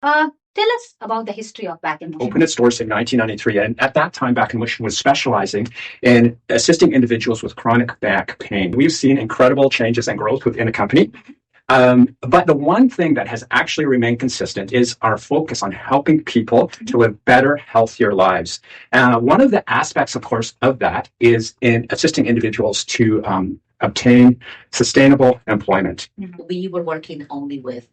Tell us about the history of Back in Motion. Opened its doors in 1993, and at that time, Back in Motion was specializing in assisting individuals with chronic back pain. We've seen incredible changes and growth within the company. But the one thing that has actually remained consistent is our focus on helping people to live better, healthier lives. One of the aspects, of course, of that is in assisting individuals to obtain sustainable employment. We were working only with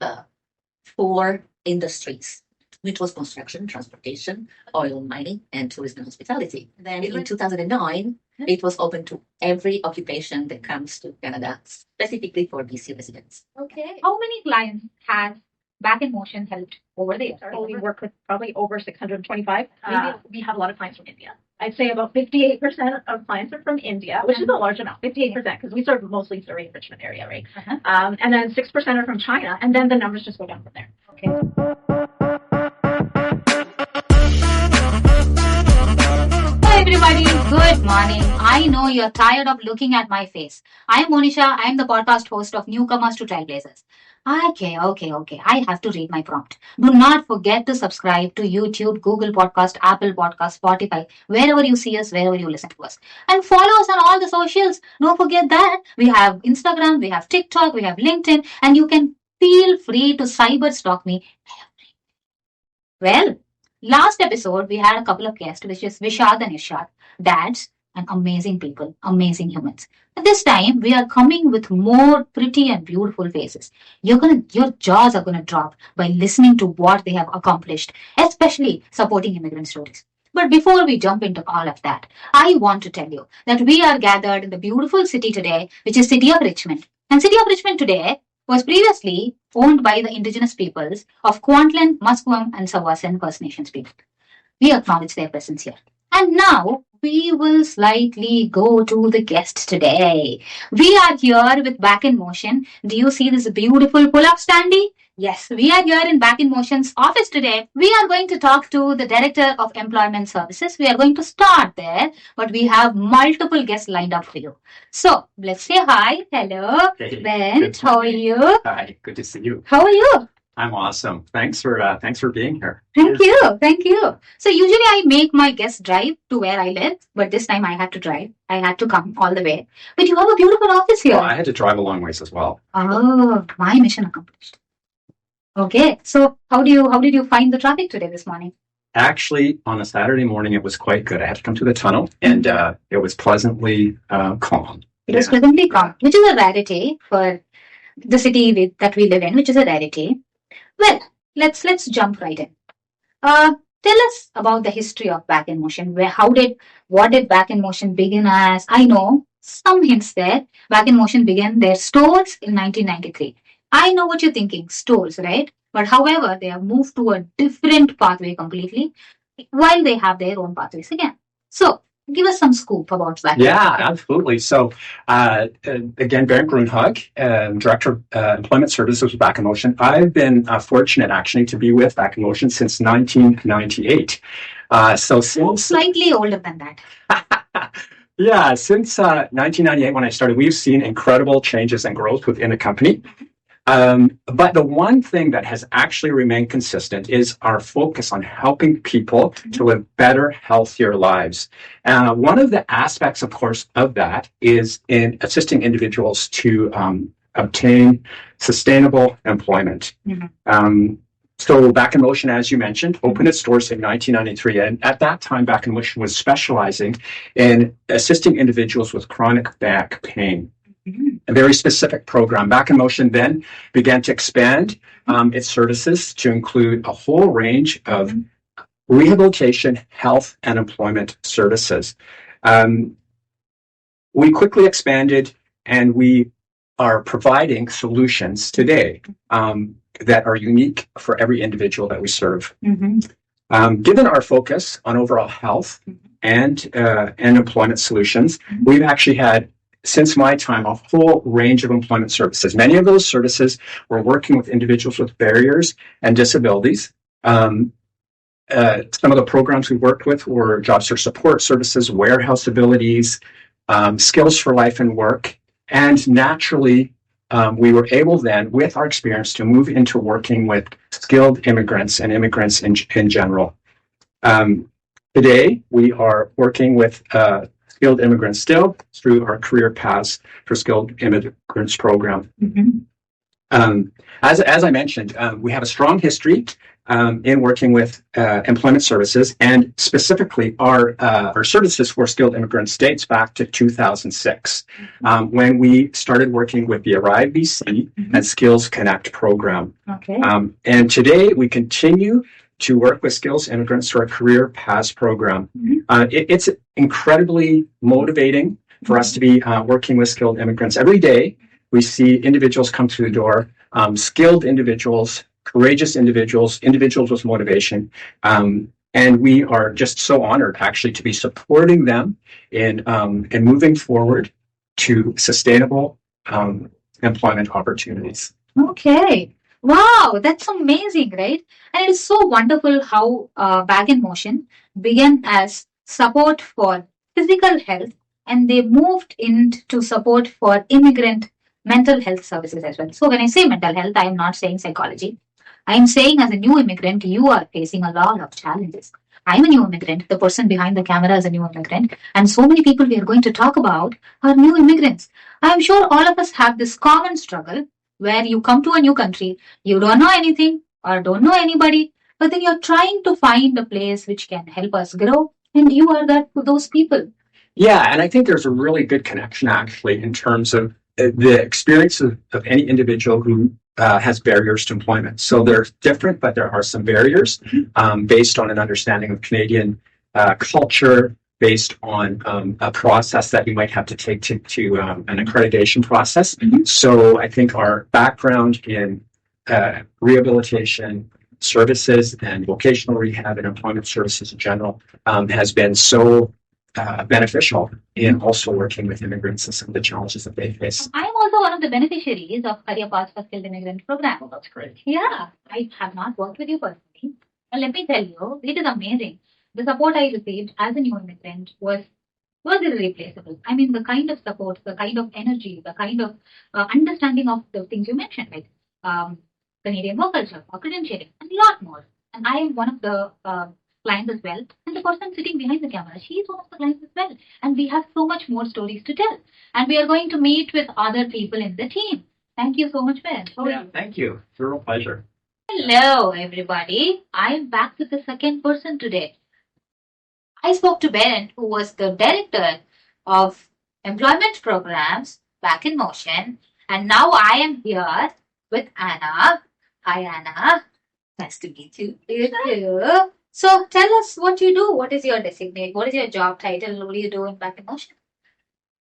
4 industries, which was construction, transportation, oil mining, and tourism and hospitality. Then in 2009, it was open to every occupation that comes to Canada, specifically for BC residents. Okay. How many clients has Back in Motion helped over the years? We work with probably over 625. We have a lot of clients from India. I'd say about 58% of clients are from India, which is a large amount, 58%, because we serve mostly Surrey and Richmond area, right? And then 6% are from China, and then the numbers just go down from there. Okay. Everybody, good morning. I know you're tired of looking at my face. I'm Monisha. I'm the podcast host of Newcomers to Trailblazers. Okay. I have to read my prompt. Do not forget to subscribe to YouTube, Google Podcast, Apple Podcast, Spotify, wherever you see us, wherever you listen to us. And follow us on all the socials. Don't forget that. We have Instagram, we have TikTok, we have LinkedIn, and you can feel free to cyber stalk me. Well, last episode, we had a couple of guests, which is Vishad and Irshad, dads and amazing people, amazing humans. But this time, we are coming with more pretty and beautiful faces. Your jaws are going to drop by listening to what they have accomplished, especially supporting immigrant stories. But before we jump into all of that, I want to tell you that we are gathered in the beautiful city today, which is City of Richmond. And City of Richmond today was previously owned by the indigenous peoples of Kwantlen, Musqueam, and Sawasan First Nations people. We acknowledge their presence here. And now we will slightly go to the guests today. We are here with Back in Motion. Do you see this beautiful pull-up standee? Yes, we are here in Back in Motion's office today. We are going to talk to the Director of Employment Services. We are going to start there, but we have multiple guests lined up for you. So let's say hi. Hello, Hey, Ben. How are you? Hi, good to see you. How are you? I'm awesome. Thanks for being here. Thank you. So usually I make my guests drive to where I live, but this time I had to drive. I had to come all the way. But you have a beautiful office here. Well, I had to drive a long ways as well. Oh, my mission accomplished. Okay, so how did you find the traffic today this morning? Actually, on a Saturday morning, it was quite good. I had to come to the tunnel, and it was pleasantly calm. It was pleasantly calm, which is a rarity for the city that we live in, which is a rarity. Well, let's jump right in. Tell us about the history of Back in Motion. What did Back in Motion begin as? I know some hints there. Back in Motion began their stores in 1993. I know what you're thinking, stores, right? But however, they have moved to a different pathway completely, while they have their own pathways again. So, give us some scoop about that. Yeah, absolutely. So, again, Bernd Grunhag, Director of Employment Services with Back in Motion. I've been fortunate, actually, to be with Back in Motion since 1998. Slightly older than that. Yeah, since 1998, when I started, we've seen incredible changes and growth within the company. But the one thing that has actually remained consistent is our focus on helping people to live better, healthier lives. One of the aspects, of course, of that is in assisting individuals to obtain sustainable employment. So Back in Motion, as you mentioned, opened its doors in 1993. And at that time, Back in Motion was specializing in assisting individuals with chronic back pain. A very specific program. Back in Motion then began to expand its services to include a whole range of rehabilitation, health, and employment services. We quickly expanded, and we are providing solutions today that are unique for every individual that we serve. Given our focus on overall health and employment solutions, we've actually had, since my time, a whole range of employment services. Many of those services were working with individuals with barriers and disabilities. Some of the programs we worked with were job search support services, warehouse abilities, skills for life and work, and naturally, we were able then, with our experience, to move into working with skilled immigrants and immigrants in general. Today, we are working with skilled immigrants still through our career paths for Skilled Immigrants Program. As I mentioned, we have a strong history in working with employment services, and specifically our services for skilled immigrants dates back to 2006, when we started working with the Arrive BC and Skills Connect program. Okay. And today we continue to work with skills immigrants through our Career Paths program. It's incredibly motivating for us to be working with skilled immigrants. Every day we see individuals come through the door, skilled individuals, courageous individuals, individuals with motivation. And we are just so honored actually to be supporting them in moving forward to sustainable employment opportunities. Okay. Wow, that's amazing, right? And it is so wonderful how Back in Motion began as support for physical health, and they moved into support for immigrant mental health services as well. So when I say mental health, I am not saying psychology. I am saying as a new immigrant, you are facing a lot of challenges. I'm a new immigrant. The person behind the camera is a new immigrant. And so many people we are going to talk about are new immigrants. I'm sure all of us have this common struggle where you come to a new country, you don't know anything or don't know anybody, but then you're trying to find a place which can help us grow. And you are that for those people. Yeah, and I think there's a really good connection actually in terms of the experience of any individual who has barriers to employment. So they're different, but there are some barriers based on an understanding of Canadian culture, based on a process that you might have to take to an accreditation process. So I think our background in rehabilitation services and vocational rehab and employment services in general has been so beneficial in also working with immigrants and some of the challenges that they face. I am also one of the beneficiaries of Career Paths for Skilled Immigrant Program. Oh, that's great. Yeah, I have not worked with you personally. And let me tell you, it is amazing. The support I received as a new immigrant was irreplaceable. I mean, the kind of support, the kind of energy, the kind of understanding of the things you mentioned, like Canadian work culture, or credentialing, and a lot more. And I am one of the clients as well. And the person sitting behind the camera, she is one of the clients as well. And we have so much more stories to tell. And we are going to meet with other people in the team. Thank you so much, Ben. Yeah, thank you. It's a real pleasure. Hello, everybody. I am back with the second person today. I spoke to Ben, who was the director of employment programs Back in Motion, and now I am here with Anna. Hi, Anna. Nice to meet you. You too. So tell us what you do. What is your designate? What is your job title? What do you do in Back in Motion?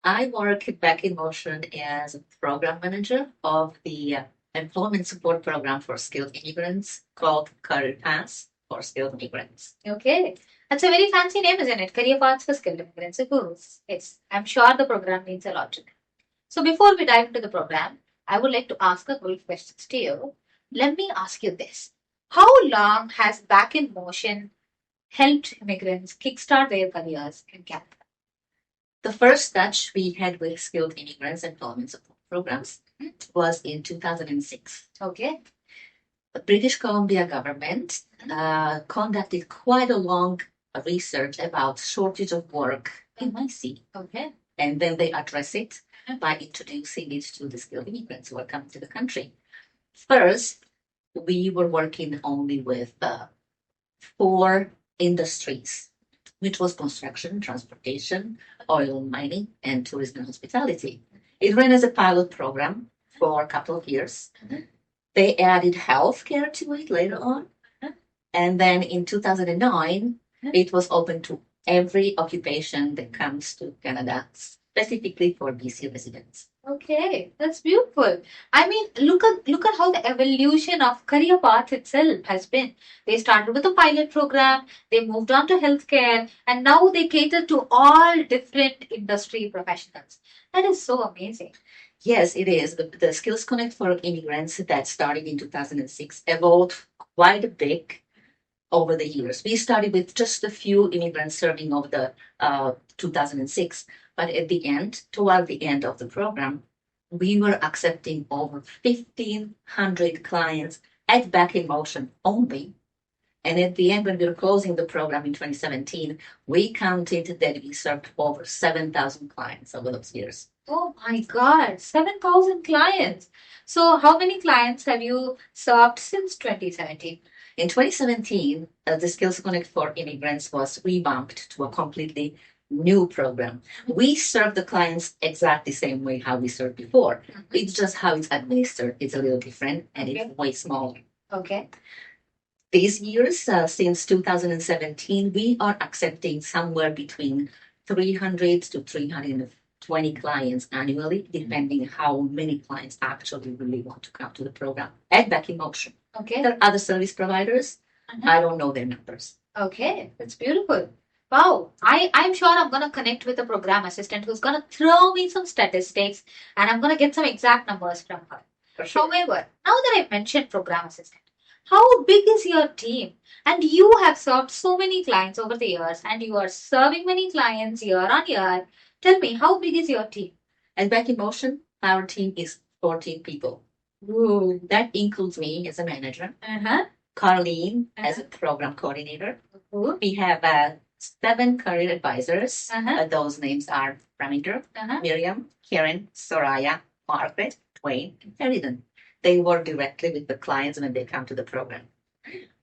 I work at Back in Motion as a program manager of the employment support program for skilled immigrants called Career Paths for Skilled Immigrants. Okay. That's a very fancy name, isn't it? Career Paths for Skilled Immigrants. It's, I'm sure the program means a lot to them. So before we dive into the program, I would like to ask a couple of questions to you. Let me ask you this. How long has Back in Motion helped immigrants kickstart their careers in Canada? The first touch we had with skilled immigrants employment support programs was in 2006. Okay. The British Columbia government conducted quite a long research about shortage of work in my city. Okay. And then they address it by introducing it to the skilled immigrants who are coming to the country. First, we were working only with 4 industries, which was construction, transportation, oil mining, and tourism and hospitality. It ran as a pilot program for a couple of years. They added healthcare to it later on. And then in 2009, it was open to every occupation that comes to Canada, specifically for BC residents. Okay, that's beautiful. I mean, look at how the evolution of career path itself has been. They started with a pilot program, they moved on to healthcare, and now they cater to all different industry professionals. That is so amazing. Yes, it is. The Skills Connect for immigrants that started in 2006 evolved quite a bit over the years. We started with just a few immigrants serving over the 2006, but at the end, toward the end of the program, we were accepting over 1,500 clients at Back in Motion only. And at the end, when we were closing the program in 2017, we counted that we served over 7,000 clients over those years. Oh my God, 7,000 clients. So, how many clients have you served since 2017? In 2017, the Skills Connect for Immigrants was revamped to a completely new program. We serve the clients exactly the same way how we served before. It's just how it's administered. It's a little different and it's way smaller. Okay. These years, since 2017, we are accepting somewhere between 300 to 320 clients annually, depending how many clients actually really want to come to the program at Back in Motion. Okay. There are other service providers. I don't know their numbers. Okay, that's beautiful. Wow, I'm sure I'm gonna connect with a program assistant who's gonna throw me some statistics and I'm gonna get some exact numbers from her. For sure. However, now that I've mentioned program assistant, how big is your team? And you have served so many clients over the years and you are serving many clients year on year. Tell me, how big is your team? At Back in Motion, our team is 14 people. Ooh. That includes me as a manager, Uh-huh. Carlene as a program coordinator. Ooh. We have 7 career advisors. Uh-huh. Those names are Ramindra, Uh-huh. Miriam, Karen, Soraya, Margaret, Dwayne, and Ferdinand. They work directly with the clients when they come to the program.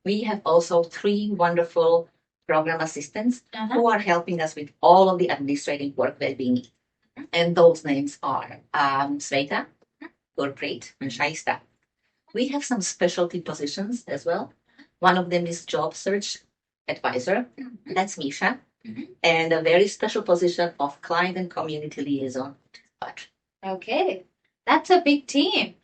We have also 3 wonderful program assistants Uh-huh. who are helping us with all of the administrative work that we need. And those names are Sveta, Gurpreet, and Shaista. We have some specialty positions as well. One of them is job search advisor. That's Misha. And a very special position of client and community liaison. Okay, that's a big team.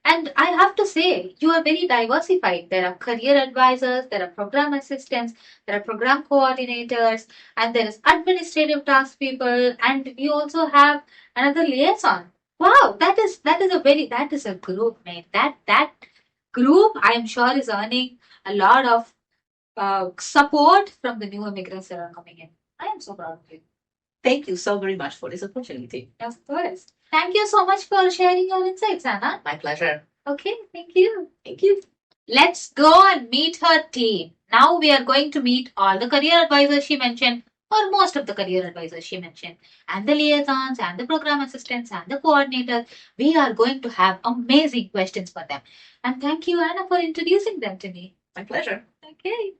And I have to say, you are very diversified. There are career advisors, there are program assistants, there are program coordinators, and there is administrative task people, and you also have another liaison. Wow, that is a group, mate. That group, I am sure, is earning a lot of support from the new immigrants that are coming in. I am so proud of you. Thank you so very much for this opportunity. Of course. Thank you so much for sharing your insights, Anna. My pleasure. Okay, thank you. Thank you. Let's go and meet her team. Now we are going to meet all the career advisors she mentioned, or most of the career advisors she mentioned, and the liaisons, and the program assistants, and the coordinators. We are going to have amazing questions for them. And thank you, Anna, for introducing them to me. My pleasure. Okay.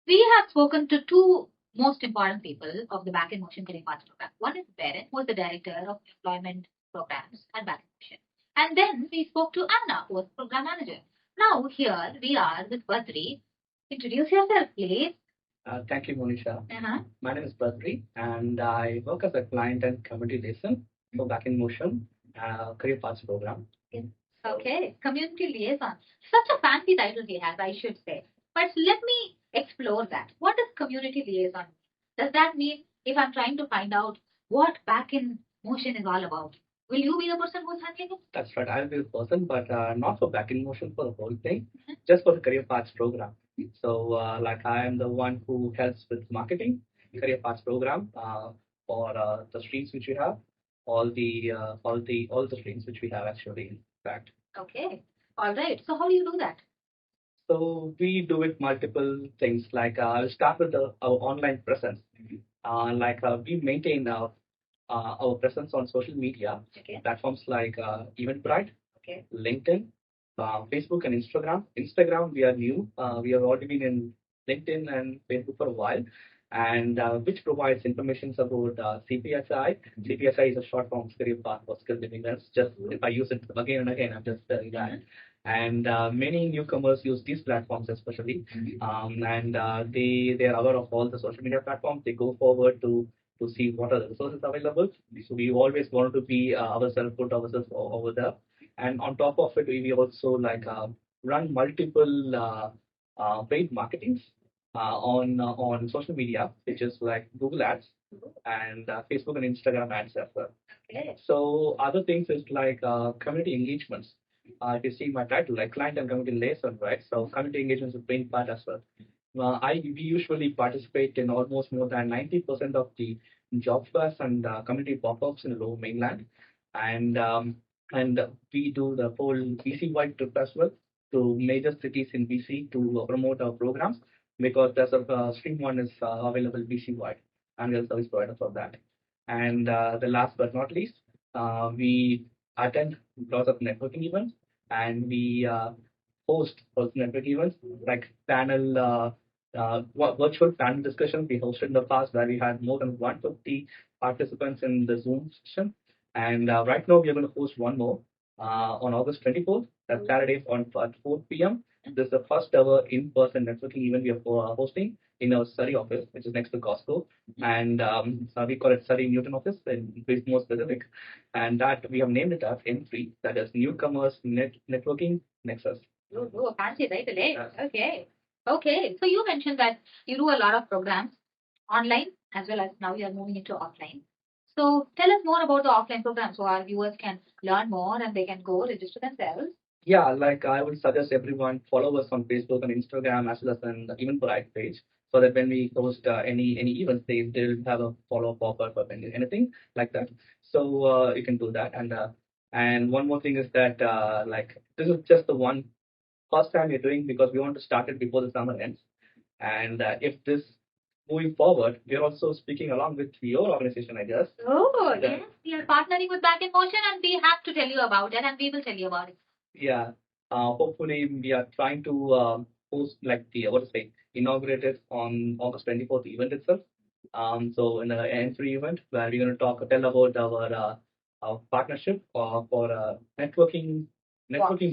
We have spoken to 2 most important people of the Back in Motion Career Paths program. One is Beren, who is the director of employment programs at Back in Motion. And then we spoke to Anna, who was program manager. Now here we are with Badri. Introduce yourself, please. Thank you, Monisha. Uh-huh. My name is Badri, and I work as a client and community liaison for Back in Motion Career Paths program. Okay, community liaison. Such a fancy title he has, I should say. But let me explore that. What does community liaison mean? Does that mean if I'm trying to find out what Back in Motion is all about, will you be the person who's handling it? That's right, I'll be the person, but not for Back in Motion for the whole thing, just for the Career Paths program. So, like, I am the one who helps with marketing, Career Paths program for the streams which we have, all the streams which we have actually, in fact. Okay. All right. So how do you do that? So we do it multiple things. Like I'll start with our online presence. We maintain our presence on social media Okay. platforms like Eventbrite, Okay. LinkedIn, Facebook, and Instagram. Instagram, we are new. We have already been in LinkedIn and Facebook for a while, and which provides information about CPSI. CPSI is a short form career path for skilled immigrants. Just if I use it again and again, I'm just telling that. And many newcomers use these platforms especially, and they are aware of all the social media platforms. They go forward to see what are the resources available. So we always want to be ourselves, put ourselves over there. And on top of it, we also run multiple paid marketings on social media, which is like Google Ads and Facebook and Instagram ads as well. Okay. So other things is like community engagements. If you see my title, like client and community liaison, right? So community engagements is a main part as well. We usually participate in almost more than 90% of the job fairs and community pop-ups in the Lower Mainland, and we do the whole BC-wide trip as well to major cities in BC to promote our programs because there's a stream one is available BC-wide, and we're service provider for that. And the last but not least, we attend lots of networking events, and we host those network events like panel virtual panel discussions we hosted in the past where we had more than 150 participants in the Zoom session. And right now we are going to host one more on August 24th, that's Saturday at 4 p.m. This is the first ever in-person networking event we are hosting in our Surrey office, which is next to Costco. And we call it Surrey Newton office, and to be more specific. And that we have named it as N3, that is Newcomers Networking Nexus. Oh, fancy, right? Yes. Okay. Okay. So you mentioned that you do a lot of programs online as well as now you are moving into offline. So tell us more about the offline program so our viewers can learn more and they can go register themselves. Yeah, like I would suggest everyone follow us on Facebook and Instagram as well as an Eventbrite page, so that when we post any events, they'll have a follow up pop up or anything like that. So you can do that. And one more thing is that like this is just the one first time we're doing because we want to start it before the summer ends. And if this moving forward, we're also speaking along with your organization, I guess. Oh, Yeah. yes. We are partnering with Back in Motion and we have to tell you about it and we will tell you about it. Yeah. Hopefully, we are trying to post like the what to say inaugurate it on August 24th event itself. So in the entry event where we're going to tell about our partnership for networking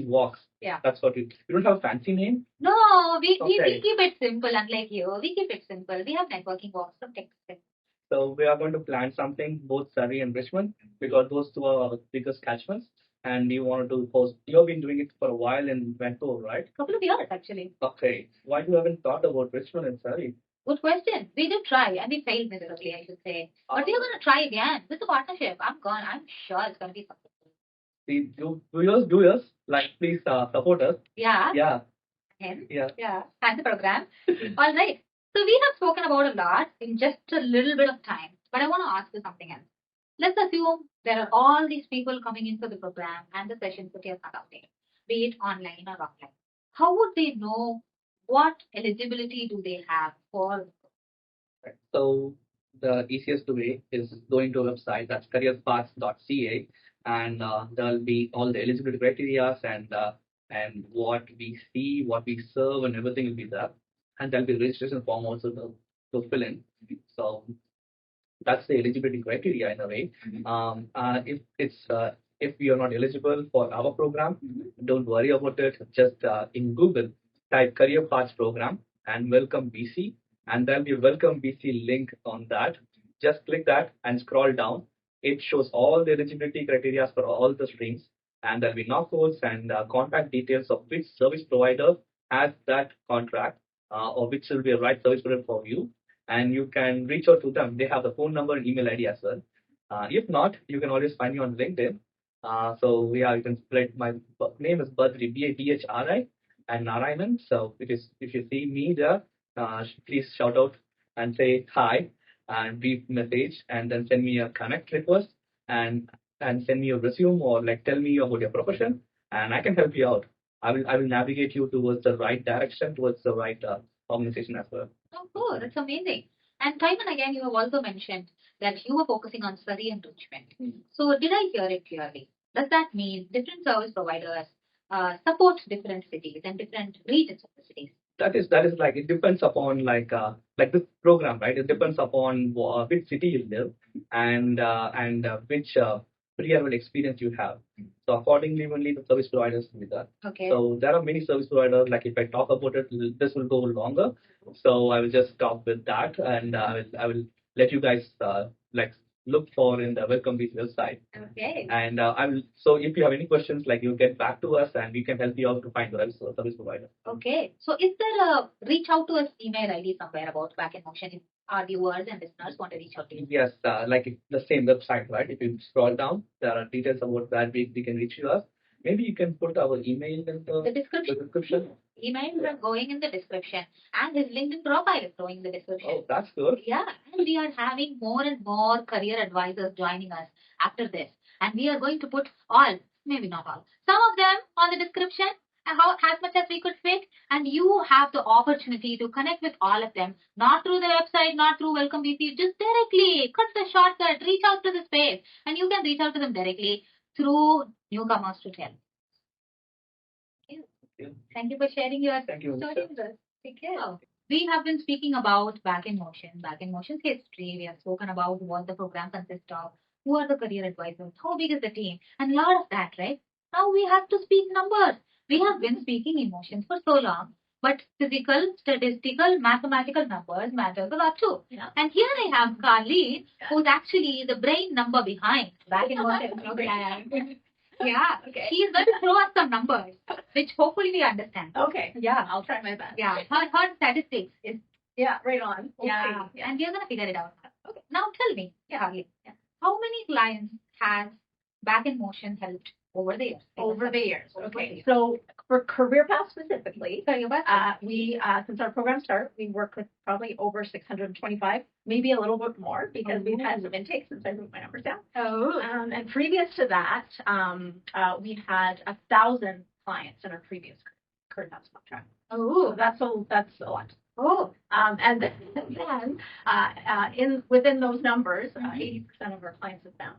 walks. Yeah. That's what we don't have a fancy name. No, we Okay. keep it simple, unlike you. We keep it simple. We have networking walks from Texas. So we are going to plan something both Surrey and Richmond because those two are our biggest catchments, and we wanted to post. You have been doing it for a while in Vancouver, right? Couple of years actually. Okay. Why you haven't thought about Richmond and Surrey? Good question. We did try and we failed miserably, I should say. But we are going to try again with the partnership. I'm sure it's going to be successful. See, do yours. Like, please support us. Yeah. Yeah. Hence, Yeah. yeah. And the program. All right. So we have spoken about a lot in just a little bit of time. But I want to ask you something else. Let's assume there are all these people coming in for the program and the sessions that you're conducting, be it online or offline. How would they know what eligibility do they have for? Right. So the easiest way is going to a website that's careerpaths.ca, and there'll be all the eligibility criteria and what we see, what we serve, and everything will be there. And there'll be a registration form also to fill in. So that's the eligibility criteria in a way. If we are not eligible for our program, don't worry about it. Just in Google, type Career Paths Program and Welcome BC, and there'll be a Welcome BC link on that. Just click that and scroll down. It shows all the eligibility criteria for all the streams, and there'll be knockouts and contact details of which service provider has that contract or which will be a right service provider for you, and you can reach out to them. They have the phone number and email ID as well. If not, you can always find me on LinkedIn. So yeah, you can spread my name is Badri, Badhri, and Narayanan. So if you see me there, please shout out and say hi and brief message, and then send me a connect request and send me a resume or like tell me about your profession, and I can help you out. I will navigate you towards the right direction, towards the right organization as well. Oh, cool. That's amazing. And time and again, you have also mentioned that you were focusing on Surrey and Richmond. So did I hear it clearly? Does that mean different service providers support different cities and different regions of the cities? That is like it depends upon like this program, right? It depends upon which city you live and which pre-arrival experience you have. So accordingly, only the service providers do that. Okay. So there are many service providers. Like if I talk about it, this will go longer. So I will just stop with that, and I will let you guys like look for in the Welcome Beach website. Okay. And I will. So if you have any questions, like you get back to us, and we can help you out to find the right service provider. Okay. So is there a reach out to us email ID somewhere about Back in Motion if our viewers and listeners want to reach out to you? Yes, like the same website, right? If you scroll down, there are details about where we can reach you us. Maybe you can put our email in The the description. description. Emails are going in the description, and his LinkedIn profile is going in the description. Oh, that's good. Yeah, and we are having more and more career advisors joining us after this. And we are going to put all, maybe not all, some of them on the description, and how as much as we could fit. And you have the opportunity to connect with all of them, not through the website, not through Welcome VC, just directly cut the shortcut, reach out to the space, and you can reach out to them directly through Newcomers to Tell. Yeah. Thank you for sharing your Thank you, story Nisha. with us. Take care. We have been speaking about Back in Motion's history. We have spoken about what the program consists of, who are the career advisors, how big is the team, and a lot of that, right? Now we have to speak numbers. We have been speaking emotions for so long, but physical, statistical, mathematical numbers matters a lot too. Yeah. And here I have Carly, who's actually the brain number behind Back in Motion program. Yeah, Okay. she's going to throw us some numbers, which hopefully we understand. Okay. Yeah. I'll try my best. Yeah, her statistics is Yeah, right on. We'll yeah, see. and we're gonna figure it out. Okay, now tell me, Harley, how many clients has Back in Motion helped over the years? Over the years. Over the Okay. years. So for career path specifically, Career path? we since our program started, we worked with probably over 625, maybe a little bit more because we've had some intakes since I moved my numbers down. Oh, And previous to that, we had 1,000 clients in our previous career path contract. So oh, that's a lot. oh, And then within those numbers, 80% of our clients have found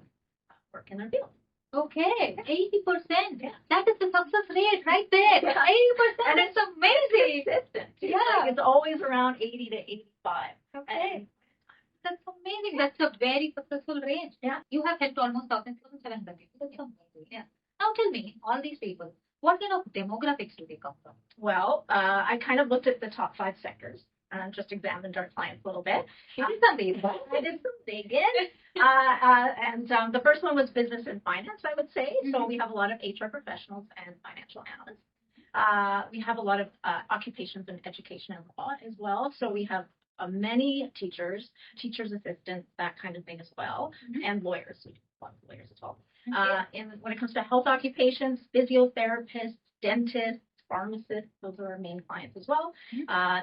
work in their field. okay, 80%. Yeah. That is the success rate right there. Yeah. 80%, And it's amazing. Consistent. Yeah. Like it's always around 80 to 85. Okay. That's amazing. That's a very successful range. Yeah. You have helped almost 1,700 people. That's amazing. Yeah. Now tell me, all these people, what kind of demographics do they come from? Well, I kind of looked at the top 5 sectors and just examined our clients a little bit. She did some digging. I did some digging. And the first one was business and finance, I would say. So we have a lot of HR professionals and financial analysts. We have a lot of occupations in education and law as well. So we have many teachers, teachers assistants, that kind of thing as well, and lawyers. We have a lot of lawyers as well. And when it comes to health occupations, physiotherapists, dentists, pharmacists, those are our main clients as well.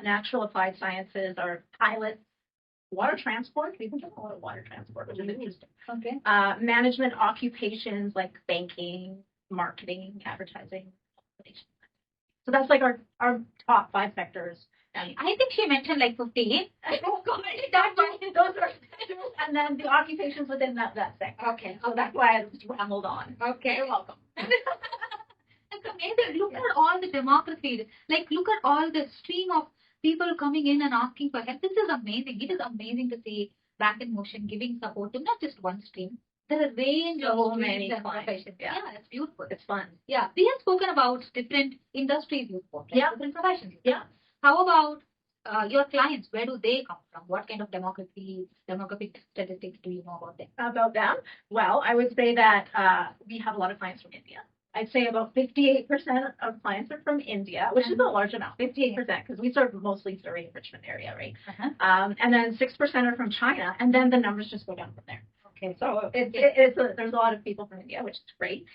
Natural applied sciences are pilots, water transport. We've been doing a lot of water transport, which is interesting. Okay. Management occupations like banking, marketing, advertising. So that's like our top 5 sectors. And I think she mentioned like 15. oh God, those are sectors, and then the occupations within that sector. Okay. So that's why I just rambled on. Okay. You're welcome. It's amazing. Look at all the demography. Like, look at all the stream of people coming in and asking for help. This is amazing. It is amazing to see Back in Motion giving support to not just one stream. There are a range So of many streams and clients. professions. Yeah. Yeah, it's beautiful. It's fun. Yeah, we have spoken about different industries you support, right? Yeah. Different professions. Yeah. How about your clients? Where do they come from? What kind of demographic statistics do you know about them? About them? Well, I would say that we have a lot of clients from India. I'd say about 58% of clients are from India, which is a large amount, 58%, because we serve mostly Surrey and Richmond area, right? And then 6% are from China, and then the numbers just go down from there. Okay. So there's a lot of people from India, which is great.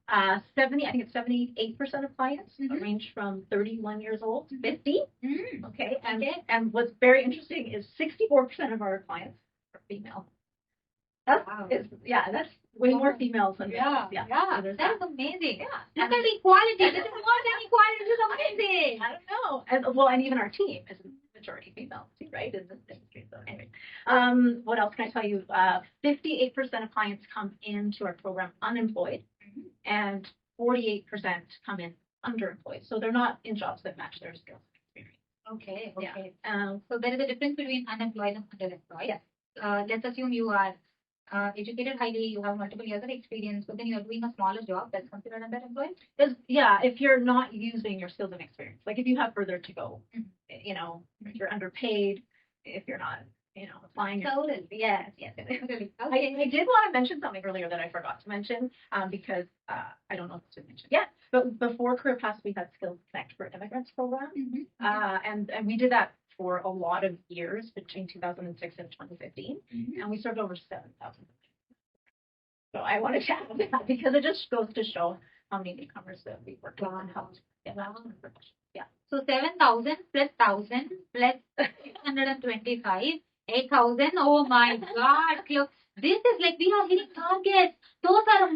78% of clients range from 31 years old to 50. Okay. And what's very interesting is 64% of our clients are female. That's way more females than males. So there's That is amazing. Yeah. Look at equality. This is more than equality. This is amazing. I don't know. And even our team is majority female too, right? In this industry. So anyway, what else can I tell you? 58% of clients come into our program unemployed, and 48% come in underemployed. So they're not in jobs that match their skills and experience. Okay. Yeah. So there is a difference between unemployed and underemployed. Yes. Let's assume you are educated highly, you have multiple years of experience, but then you are doing a smaller job that's considered underemployed. If you're not using your skills and experience, like if you have further to go, if you're underpaid, if you're not, applying. Totally. Yes. Totally. I did want to mention something earlier that I forgot to mention because I don't know if it's been mentioned yet. But before Career Pass, we had Skilled Immigrants Program, and we did that for a lot of years between 2006 and 2015, and we served over 7,000. So I wanted to add that because it just goes to show how many newcomers that we worked with and helped. Yeah. So 7,000 plus 1,000 plus 625, 8,000. Oh my God. Look, this is like we are hitting targets. Those are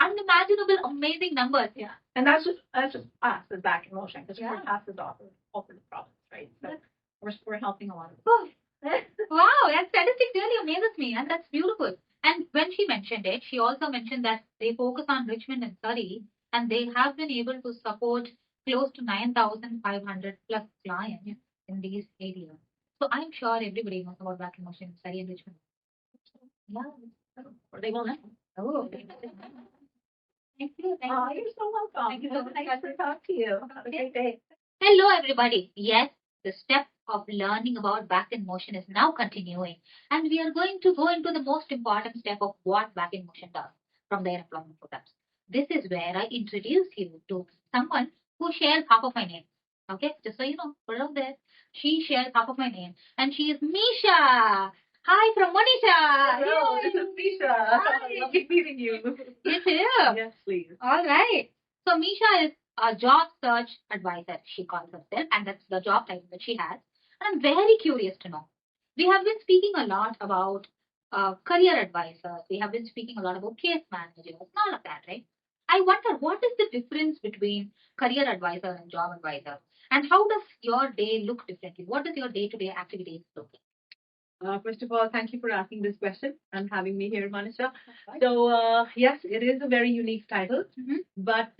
unimaginable, amazing numbers. Yeah. And that's just us as back in motion because Yeah. we're half the over the province, right? So we're helping a lot of Oh, wow, that statistic really amazes me, and that's beautiful. And when she mentioned it, she also mentioned that they focus on Richmond and Surrey, and they have been able to support close to 9,500 plus clients in these areas. So I'm sure everybody knows about Back in Motion, Surrey and Richmond. Yeah. or they will know. Oh, thank you. Thank Oh, you. you're so welcome. Thank you It so was much. nice to talk to you. Have a great day. Hello, everybody. Yes, the step of learning about Back in Motion is now continuing, and we are going to go into the most important step of what Back in Motion does from their employment programs. This is where I introduce you to someone who shares half of my name. Okay, just so you know, put it out there. She shares half of my name, and she is Misha. Hi from Monisha. Hello, Yay. this is Misha. Hi. Lovely meeting you. You too. Yes, please. All right. So Misha is a job search advisor, she calls herself, and that's the job title that she has. And I'm very curious to know. We have been speaking a lot about career advisors. We have been speaking a lot about case managers, and all of that, right? I wonder what is the difference between career advisor and job advisor, and how does your day look differently? What does your day-to-day activities look like? First of all, thank you for asking this question and having me here, Manisha. So, yes, it is a very unique title. Mhm. But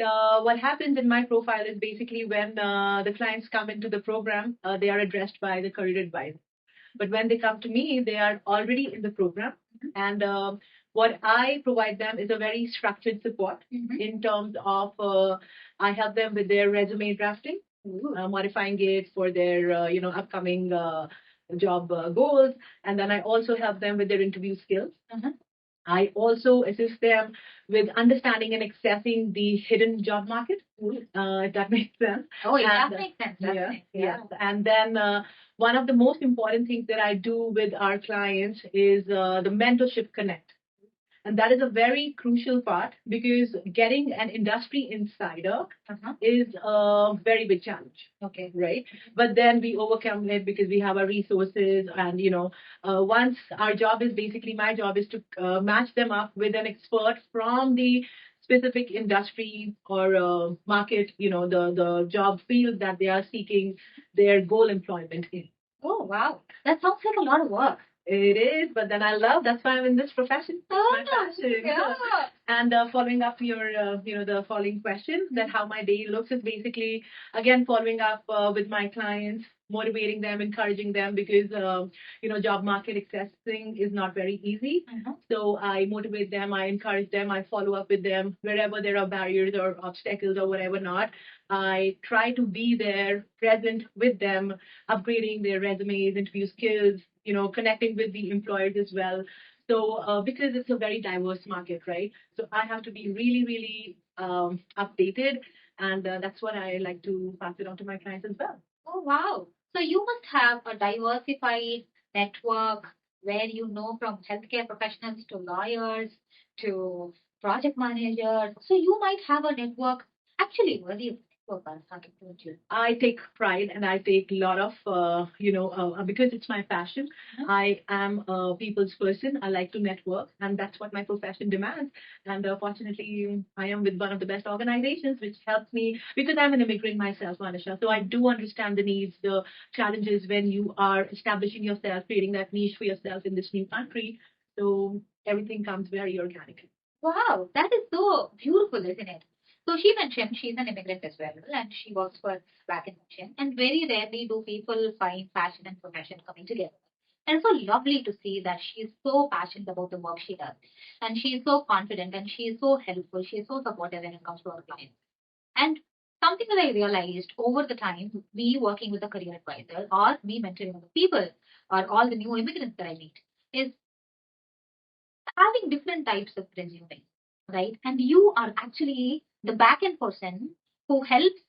what happens in my profile is basically when the clients come into the program, they are addressed by the career advisor. But when they come to me, they are already in the program. And what I provide them is a very structured support Mhm. in terms of I help them with their resume drafting, modifying it for their upcoming job goals, and then I also help them with their interview skills. Mhm. I also assist them with understanding and accessing the hidden job market, if that makes sense. Oh, yeah, And, that makes sense. That yeah, makes yes. And then one of the most important things that I do with our clients is the mentorship connect. And that is a very crucial part because getting an industry insider Uh-huh. is a very big challenge. Okay. Right. But then we overcome it because we have our resources. And, once our job is basically my job is to match them up with an expert from the specific industry or market, the job field that they are seeking their goal employment in. Oh, wow. That sounds like a lot of work. It is, but then I love. That's why I'm in this profession. It's my passion. Yeah. And following up to your, the following question, that how my day looks is basically again following up with my clients, motivating them, encouraging them because job market accessing is not very easy. Mhm. So I motivate them, I encourage them, I follow up with them wherever there are barriers or obstacles or whatever not. I try to be there, present with them, upgrading their resumes, interview skills, connecting with the employers as well. So because it's a very diverse market, right? So I have to be really, really updated, and that's what I like to pass it on to my clients as well. Oh, wow. So you must have a diversified network where you know from healthcare professionals to lawyers to project managers. So you might have a network. Actually, where do you network? I'm talking to you. I take pride and I take a lot of, because it's my passion. Mhm. I am a people's person. I like to network, and that's what my profession demands. And fortunately, I am with one of the best organizations, which helps me because I'm an immigrant myself, Manisha. So I do understand the needs, the challenges when you are establishing yourself, creating that niche for yourself in this new country. So everything comes very organically. Wow, that is so beautiful, isn't it? So she mentioned she's an immigrant as well, and she works for Back in Motion. And very rarely do people find passion and profession coming together. And it's so lovely to see that she's so passionate about the work she does, and she's so confident, and she's so helpful, she's so supportive when it comes to her clients. And something that I realized over the time, me working with a career advisor or me mentoring other people or all the new immigrants that I meet, is having different types of resume, right? And you are actually the back end person who helps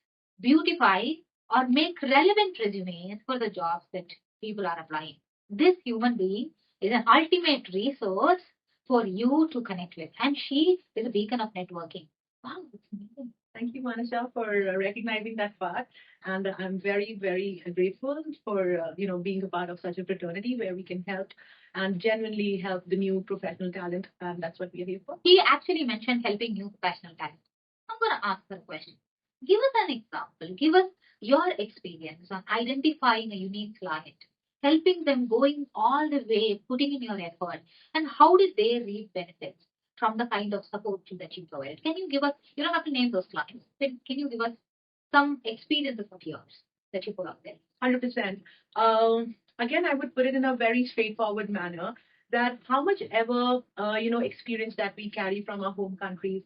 beautify or make relevant resumes for the jobs that people are applying. This human being is an ultimate resource for you to connect with, and she is a beacon of networking. Wow, it's amazing. Thank you, Manasha, for recognizing that part. And I'm very, very grateful for being a part of such a fraternity where we can help and genuinely help the new professional talent. And that's what we are here for. He actually mentioned helping new professional talent. I'm going to ask her a question. Give us an example. Give us your experience on identifying a unique client, helping them going all the way, putting in your effort, and how did they reap benefits from the kind of support that you provide? Can you give us, you don't have to name those clients, but can you give us some experiences of yours that you put out there? 100%. Again, I would put it in a very straightforward manner that how much ever, experience that we carry from our home countries,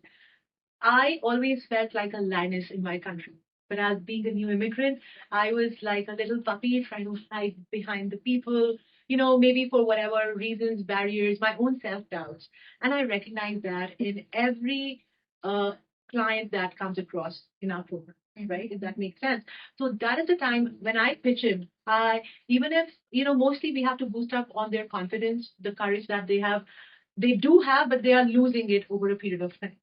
I always felt like a lioness in my country. But as being a new immigrant, I was like a little puppy trying to hide behind the people, maybe for whatever reasons, barriers, my own self doubts. And I recognize that in every uh, client that comes across in our program, right? If that makes sense. So that is the time when I pitch in. Even if, mostly we have to boost up on their confidence, the courage that they do have, but they are losing it over a period of time.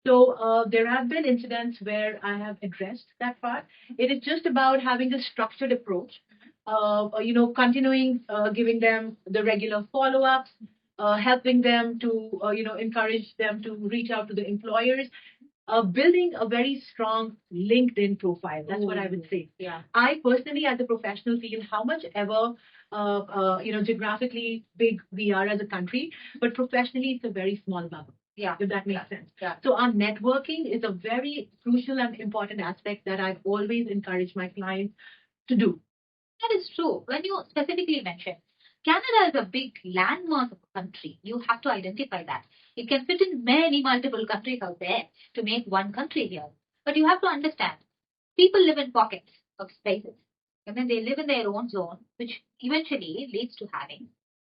So there have been incidents where I have addressed that part. It is just about having a structured approach, continuing giving them the regular follow-ups, helping them to, encourage them to reach out to the employers, building a very strong LinkedIn profile. That's what I would say. Yeah. I personally, as a professional, feel how much ever, geographically big we are as a country, but professionally, it's a very small bubble. Yeah. If that makes sense. Yeah. So our networking is a very crucial and important aspect that I've always encouraged my clients to do. That is true. When you specifically mention Canada is a big landmass of a country, you have to identify that. It can fit in many multiple countries out there to make one country here. But you have to understand, people live in pockets of spaces. And then they live in their own zone, which eventually leads to having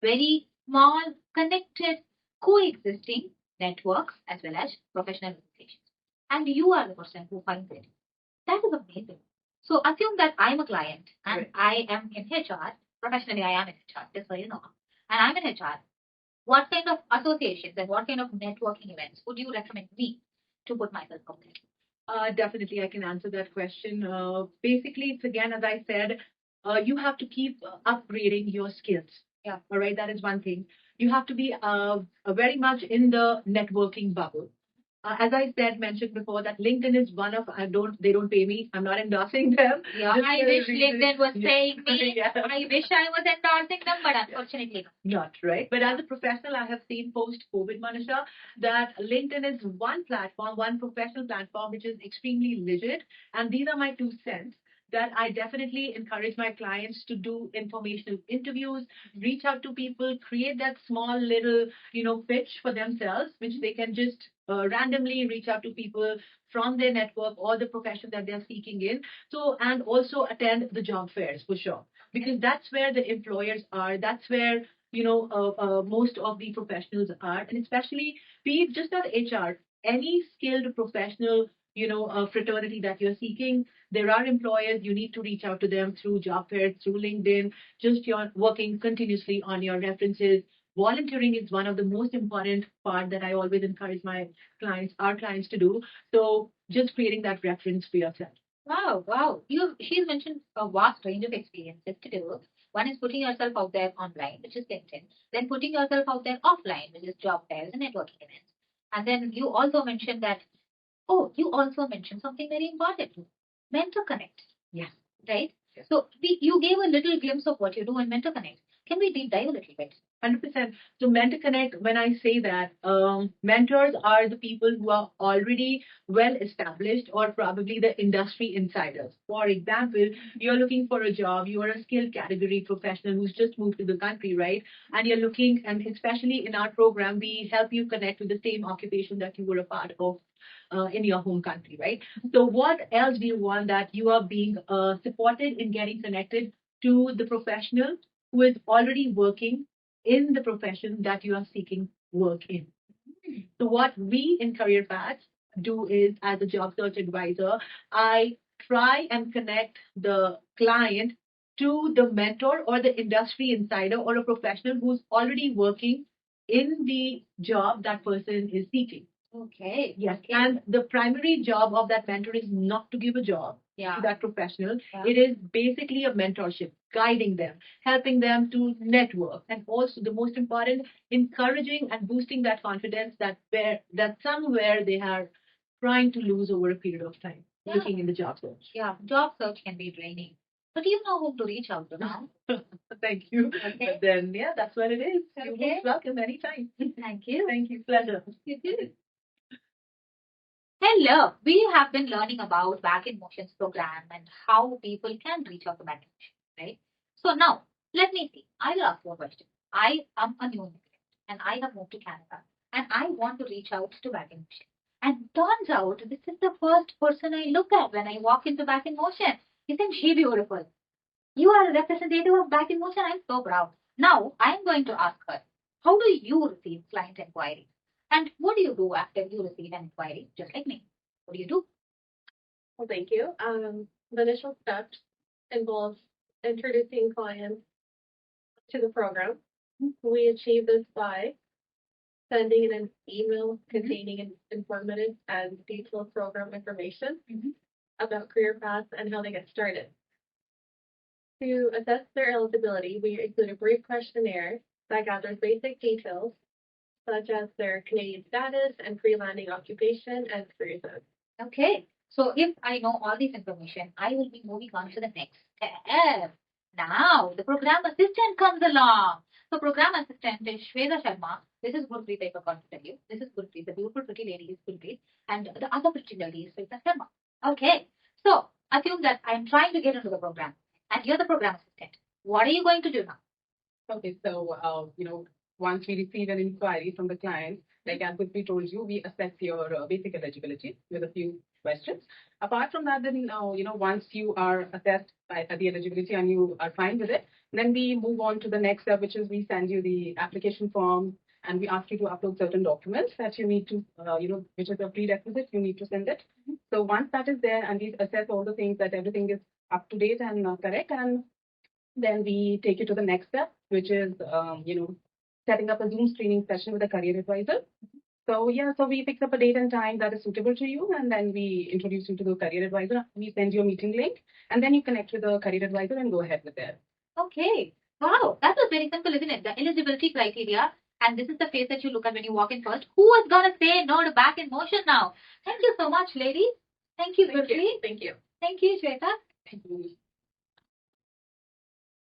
very small, connected, coexisting networks as well as professional organizations. And you are the person who finds it. That is amazing. So assume that I'm a client and Right. I am in HR. Professionally, I am in HR, just so you know. And I'm in HR. What kind of associations and what kind of networking events would you recommend me to put myself out there? Definitely, I can answer that question. Basically, it's again, as I said, you have to keep upgrading your skills. Yeah. All right, that is one thing. You have to be very much in the networking bubble. As I said, mentioned before, that LinkedIn is one of, they don't pay me. I'm not endorsing them. Yeah, Just I for a wish reason. LinkedIn was Yeah. paying me. Yeah. I wish I was endorsing them, but unfortunately Not right. But as a professional, I have seen post COVID, Manisha, that LinkedIn is one platform, one professional platform, which is extremely legit. And these are my 2 cents that I definitely encourage my clients to do informational interviews, reach out to people, create that small little, pitch for themselves, which they can just randomly reach out to people from their network or the profession that they're seeking in. So, and also attend the job fairs for sure, because that's where the employers are. That's where most of the professionals are, and especially be it just not HR, any skilled professional, fraternity that you're seeking, there are employers. You need to reach out to them through job fairs, through LinkedIn. Just you're working continuously on your references. Volunteering is one of the most important part that I always encourage our clients to do. So just creating that reference for yourself. wow, wow. She's mentioned a vast range of experiences to do. One is putting yourself out there online, which is LinkedIn, then putting yourself out there offline, which is job fairs and networking events. And then you also mentioned that, oh, you also mentioned something very important too. Mentor Connect. Yes. Right? So you gave a little glimpse of what you do in Mentor Connect. Can we deep dive a little bit? 100%. So Mentor Connect, when I say that, mentors are the people who are already well established or probably the industry insiders. For example, you're looking for a job, you are a skilled category professional who's just moved to the country, right? And you're looking, and especially in our program, we help you connect with the same occupation that you were a part of in your home country, right? So what else do you want that you are being supported in getting connected to the professional who is already working in the profession that you are seeking work in? So what we in Career Paths do is, as a job search advisor, I try and connect the client to the mentor or the industry insider or a professional who's already working in the job that person is seeking. Okay. Yes, Okay. and the primary job of that mentor is not to give a job Yeah. to that professional. Yeah. It is basically a mentorship, guiding them, helping them to network, and also the most important, encouraging and boosting that confidence that somewhere they are trying to lose over a period of time, Yeah. looking in the job search. Yeah. Job search can be draining. But you know whom to reach out to now. Thank you. Okay. But then, yeah, that's what it is. You're Okay. most welcome anytime. Thank you. Thank you. Pleasure. You too. Hello, we have been learning about Back in Motions program and how people can reach out to Back in Motion, right? So now, let me see. I'll ask you a question. I am a new immigrant and I have moved to Canada and I want to reach out to Back in Motion. And turns out this is the first person I look at when I walk into Back in Motion. Isn't she beautiful? You are a representative of Back in Motion. I'm so proud. Now, I'm going to ask her, how do you receive client inquiries? And what do you do after you receive an inquiry, just like me? What do you do? Well, thank you. The initial steps involves introducing clients to the program. We achieve this by sending an email containing informative and detailed program information about career paths and how they get started. To assess their eligibility, we include a brief questionnaire that gathers basic details such as their Canadian status and pre-landing occupation and career zone. Okay. So if I know all this information, I will be moving on to the next step. Now, the program assistant comes along. So program assistant is Shweta Sharma. This is Gurpreet, I forgot to tell you. This is Gurpreet. The beautiful pretty lady is Gurpreet. And the other pretty lady is Shweta Sharma. Okay. So assume that I'm trying to get into the program. And you're the program assistant. What are you going to do now? Okay, so once we receive an inquiry from the client, like as we told you, we assess your basic eligibility with a few questions. Apart from that, then once you are assessed by the eligibility and you are fine with it, then we move on to the next step, which is we send you the application form and we ask you to upload certain documents that you need to, which is a prerequisite, you need to send it. So once that is there and we assess all the things that everything is up to date and correct, and then we take you to the next step, which is, setting up a Zoom screening session with a career advisor. So we fix up a date and time that is suitable to you, and then we introduce you to the career advisor. We send you a meeting link, and then you connect with the career advisor and go ahead with it. Okay. Wow, that was very simple, isn't it? The eligibility criteria, and this is the face that you look at when you walk in first. Who is gonna say no to Back in Motion now? Thank you so much, ladies. Thank you, Gurpreet. Thank you. Thank you, Shweta. Thank you.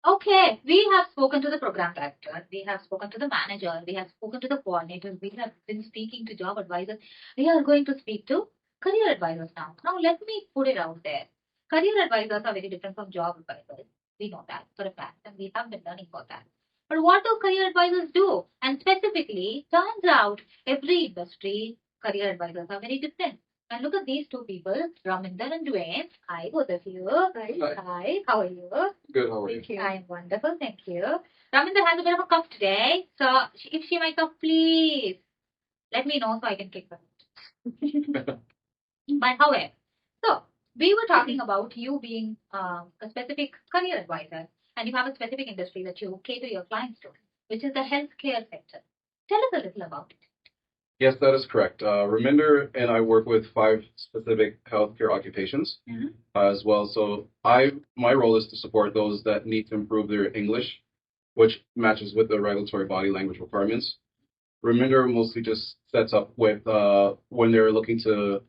Okay, we have spoken to the program director, we have spoken to the manager, we have spoken to the coordinators, we have been speaking to job advisors. We are going to speak to career advisors now. Now, let me put it out there. Career advisors are very different from job advisors. We know that for a fact, and we have been learning about that. But what do career advisors do? And specifically, turns out every industry, career advisors are very different. And look at these two people, Raminder and Dwayne. Hi, both of you. Hi. Hi, how are you? Good, how are you? Thank you. I'm wonderful, thank you. Raminder has a bit of a cough today, so if she might cough, please let me know so I can kick her. But however, so we were talking about you being a specific career advisor, and you have a specific industry that you cater your clients to, which is the healthcare sector. Tell us a little about it. Yes, that is correct. Reminder and I work with 5 specific healthcare occupations as well. So my role is to support those that need to improve their English, which matches with the regulatory body language requirements. Reminder mostly just sets up with when they're looking to,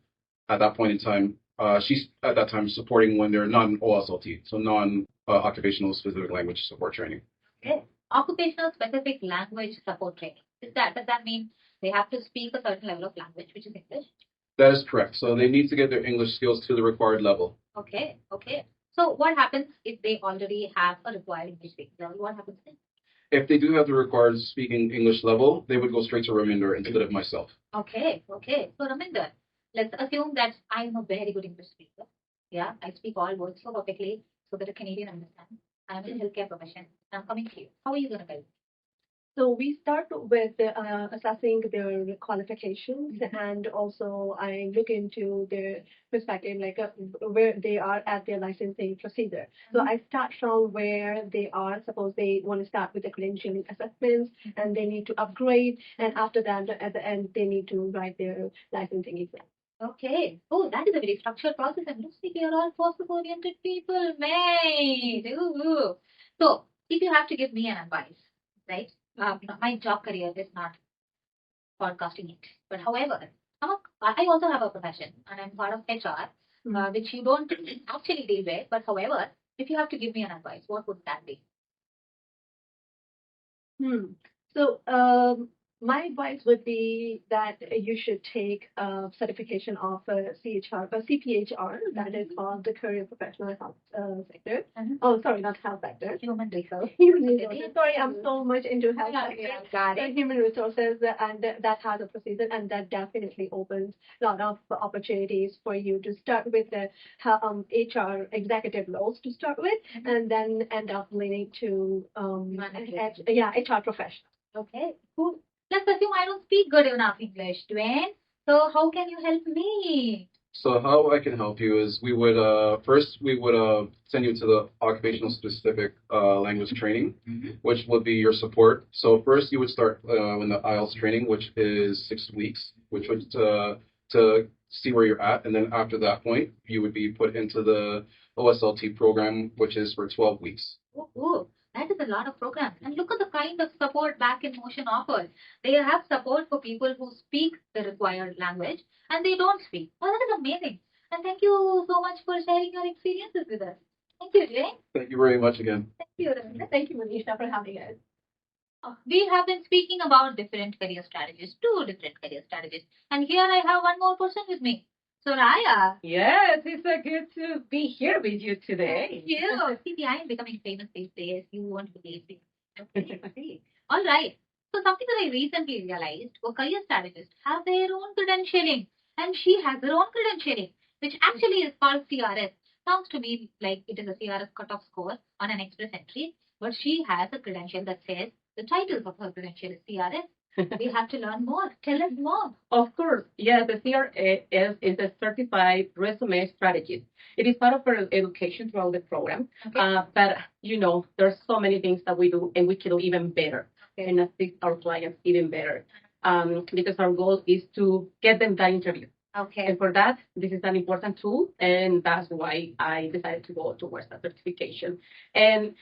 at that point in time, she's at that time supporting when they're non-OSLT, so non-occupational specific language support training. Okay. Occupational specific language support training. Does that mean they have to speak a certain level of language, which is English? That is correct. So they need to get their English skills to the required level. Okay. So what happens if they already have a required English speaking level? What happens then? If they do have the required speaking English level, they would go straight to Reminder instead of myself. Okay. So Raminder, let's assume that I'm a very good English speaker. Yeah, I speak all words so perfectly so that a Canadian understands. I'm in the healthcare profession. I'm coming to you. How are you going to help me? So we start with assessing their qualifications, and also I look into their perspective, like where they are at their licensing procedure. So I start from where they are. Suppose they want to start with the credentialing assessments, and they need to upgrade, and after that, at the end, they need to write their licensing exam. Okay. Oh, that is a very structured process, and looks like you're all process-oriented people, mate. Ooh. So, if you have to give me an advice, right? My job career is not podcasting it, but however, I also have a profession, and I'm part of HR, which you don't actually deal with. But however, if you have to give me an advice, what would that be? So my advice would be that you should take a certification of CHR, CPHR, that is called the Career Professional Health Sector. Oh, sorry, not health sector. Human resources. Human resources. Sorry, I'm so much into health sector. Yeah, got it. Human resources, and that has a procedure, and that definitely opens a lot of opportunities for you to start with the HR executive roles to start with, and then end up leading to HR professional. Okay, cool. Let's assume I don't speak good enough English, Dwayne. So how can you help me? So how I can help you is we would first we would send you to the occupational specific language training, which would be your support. So first you would start in the IELTS training, which is 6 weeks, which would to see where you're at, and then after that point you would be put into the OSLT program, which is for 12 weeks. Ooh, that is a lot of programs. And look at the kind of support Back in Motion offers. They have support for people who speak the required language and they don't speak. Oh, that is amazing. And thank you so much for sharing your experiences with us. Thank you, Jay. Thank you very much again. Thank you, Ravindra. Thank you, Manisha, for having us. We have been speaking about different career strategies, 2 different career strategies. And here I have one more person with me. Soraya. Yes, it's a good to be here with you today. Thank you. See, I am becoming famous these days. You won't believe it. Okay. All right. So something that I recently realized, a career strategist have their own credentialing, and she has her own credentialing, which actually is called CRS. Sounds to me like it is a CRS cutoff score on an express entry, but she has a credential that says the title of her credential is CRS. We have to learn more. Tell us more. Of course, yes, the CRS is a certified resume strategist. It is part of our education throughout the program. Okay. But there's so many things that we do, and we can do even better and assist our clients even better. Because our goal is to get them that interview. Okay. And for that, this is an important tool, and that's why I decided to go towards that certification. And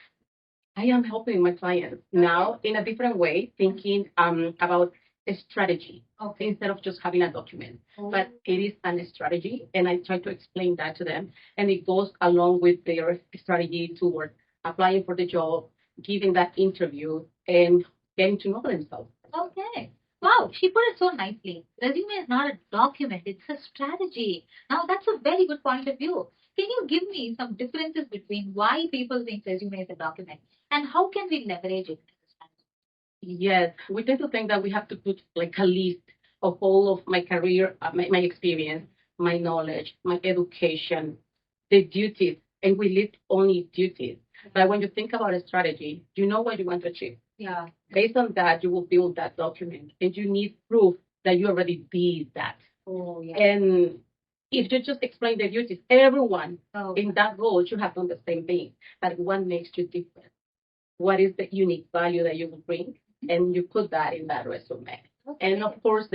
I am helping my clients now in a different way, thinking about a strategy instead of just having a document. But it is a strategy, and I try to explain that to them. And it goes along with their strategy towards applying for the job, giving that interview, and getting to know themselves. Okay. Wow, she put it so nicely. Resume is not a document, it's a strategy. Now, that's a very good point of view. Can you give me some differences between why people think resume is a document and how can we leverage it as a strategy? Yes, we tend to think that we have to put like a list of all of my career, my experience, my knowledge, my education, the duties, and we list only duties. But when you think about a strategy, you know what you want to achieve. Yeah. Based on that, you will build that document, and you need proof that you already did that. Oh, yeah. And if you just explain the duties, everyone in that role should have done the same thing. But what makes you different? What is the unique value that you will bring? And you put that in that resume. Okay. And of course,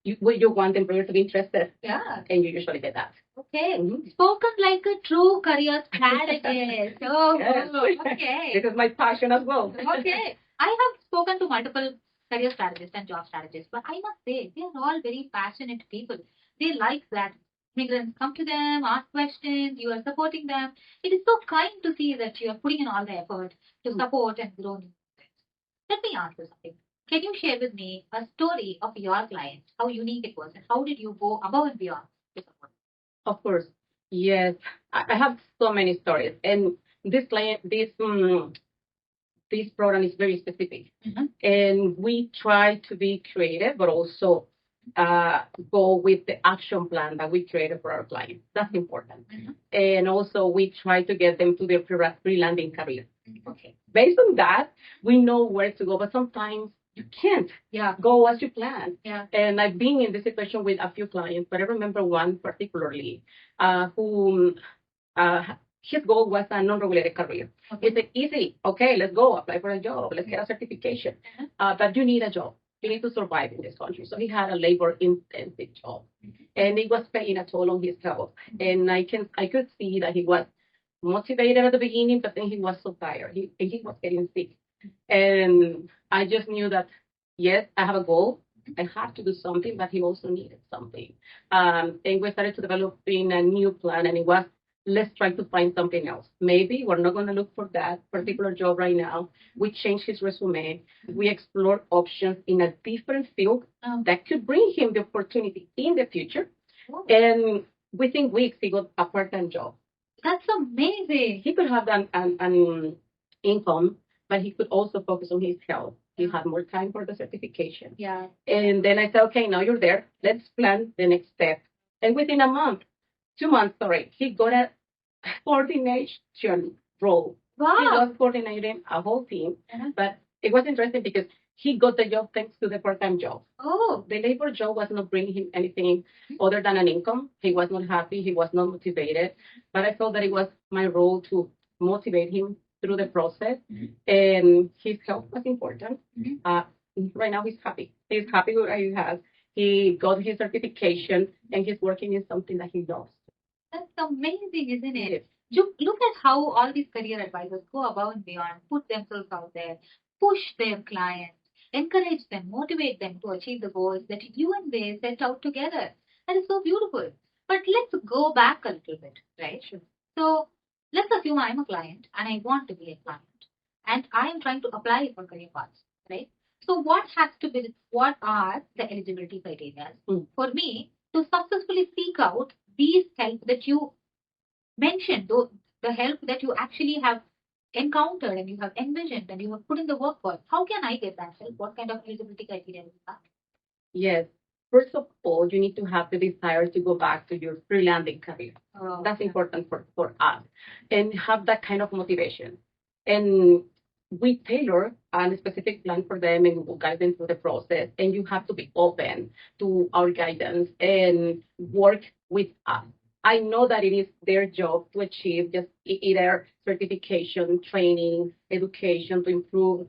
you want the employer to be interested. Yeah. And you usually get that. Okay. Spoken like a true career strategist. Oh, Yes. okay. This is my passion as well. Okay. I have spoken to multiple career strategists and job strategists, but I must say they are all very passionate people. They like that immigrants come to them, ask questions, you are supporting them. It is so kind to see that you are putting in all the effort to support and grow new immigrants. Let me ask you something. Can you share with me a story of your client, how unique it was, and how did you go above and beyond to support? Of course. Yes. I have so many stories. And this client, this program is very specific. And we try to be creative, but also go with the action plan that we created for our clients. That's important. And also we try to get them to their pre-landing career. Okay. based on that, we know where to go. But sometimes you can't go as you plan. Yeah. And I've been in this situation with a few clients, but I remember one particularly who his goal was a non-regulated career. He said, easy, okay, let's go apply for a job, let's get a certification. But you need a job. You need to survive in this country. So he had a labor-intensive job, and it was paying a toll on his health. And I could see that he was motivated at the beginning, but then he was so tired. He was getting sick, and I just knew that yes, I have a goal. I have to do something, but he also needed something. And we started to developing a new plan, and it was let's try to find something else. Maybe we're not going to look for that particular job right now. We changed his resume. We explored options in a different field that could bring him the opportunity in the future. And within weeks, he got a part-time job. That's amazing. He could have an income, but he could also focus on his health. He had more time for the certification. Yeah. And then I said, okay, now you're there. Let's plan the next step. And within a month, 2 months, sorry, he got a coordination role. Wow. He was coordinating a whole team, but it was interesting because he got the job thanks to the part-time job. Oh. The labor job was not bringing him anything other than an income. He was not happy. He was not motivated. But I felt that it was my role to motivate him through the process. And his health was important. Right now, he's happy. He's happy with what he has. He got his certification, and he's working in something that he loves. That's amazing, isn't it? Look at how all these career advisors go above and beyond, put themselves out there, push their clients, encourage them, motivate them to achieve the goals that you and they set out together. That is so beautiful. But let's go back a little bit, right? So let's assume I'm a client and I want to be a client and I am trying to apply for career paths, right? So what are the eligibility criteria for me to successfully seek out these help that you mentioned, though the help that you actually have encountered and you have envisioned and you have put in the work for? How can I get that help? What kind of eligibility criteria is that? Yes. First of all, you need to have the desire to go back to your freelancing career. That's important for us. And have that kind of motivation. And we tailor a specific plan for them and we will guide them through the process. And you have to be open to our guidance and work with us. I know that it is their job to achieve just either certification, training, education to improve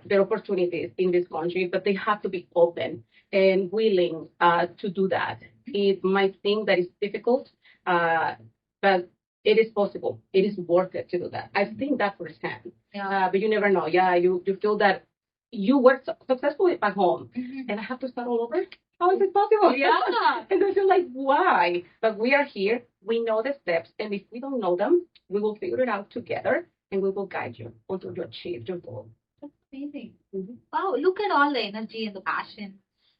their opportunities in this country, but they have to be open and willing to do that. It might seem that it's difficult, but it is possible. It is worth it to do that. I've seen that firsthand. But you never know. You feel that you were successful back home, and I have to start all over. How is it possible? Yeah. And I feel like, why? But we are here. We know the steps. And if we don't know them, we will figure it out together and we will guide you until you achieve your goal. That's amazing. Wow. Look at all the energy and the passion.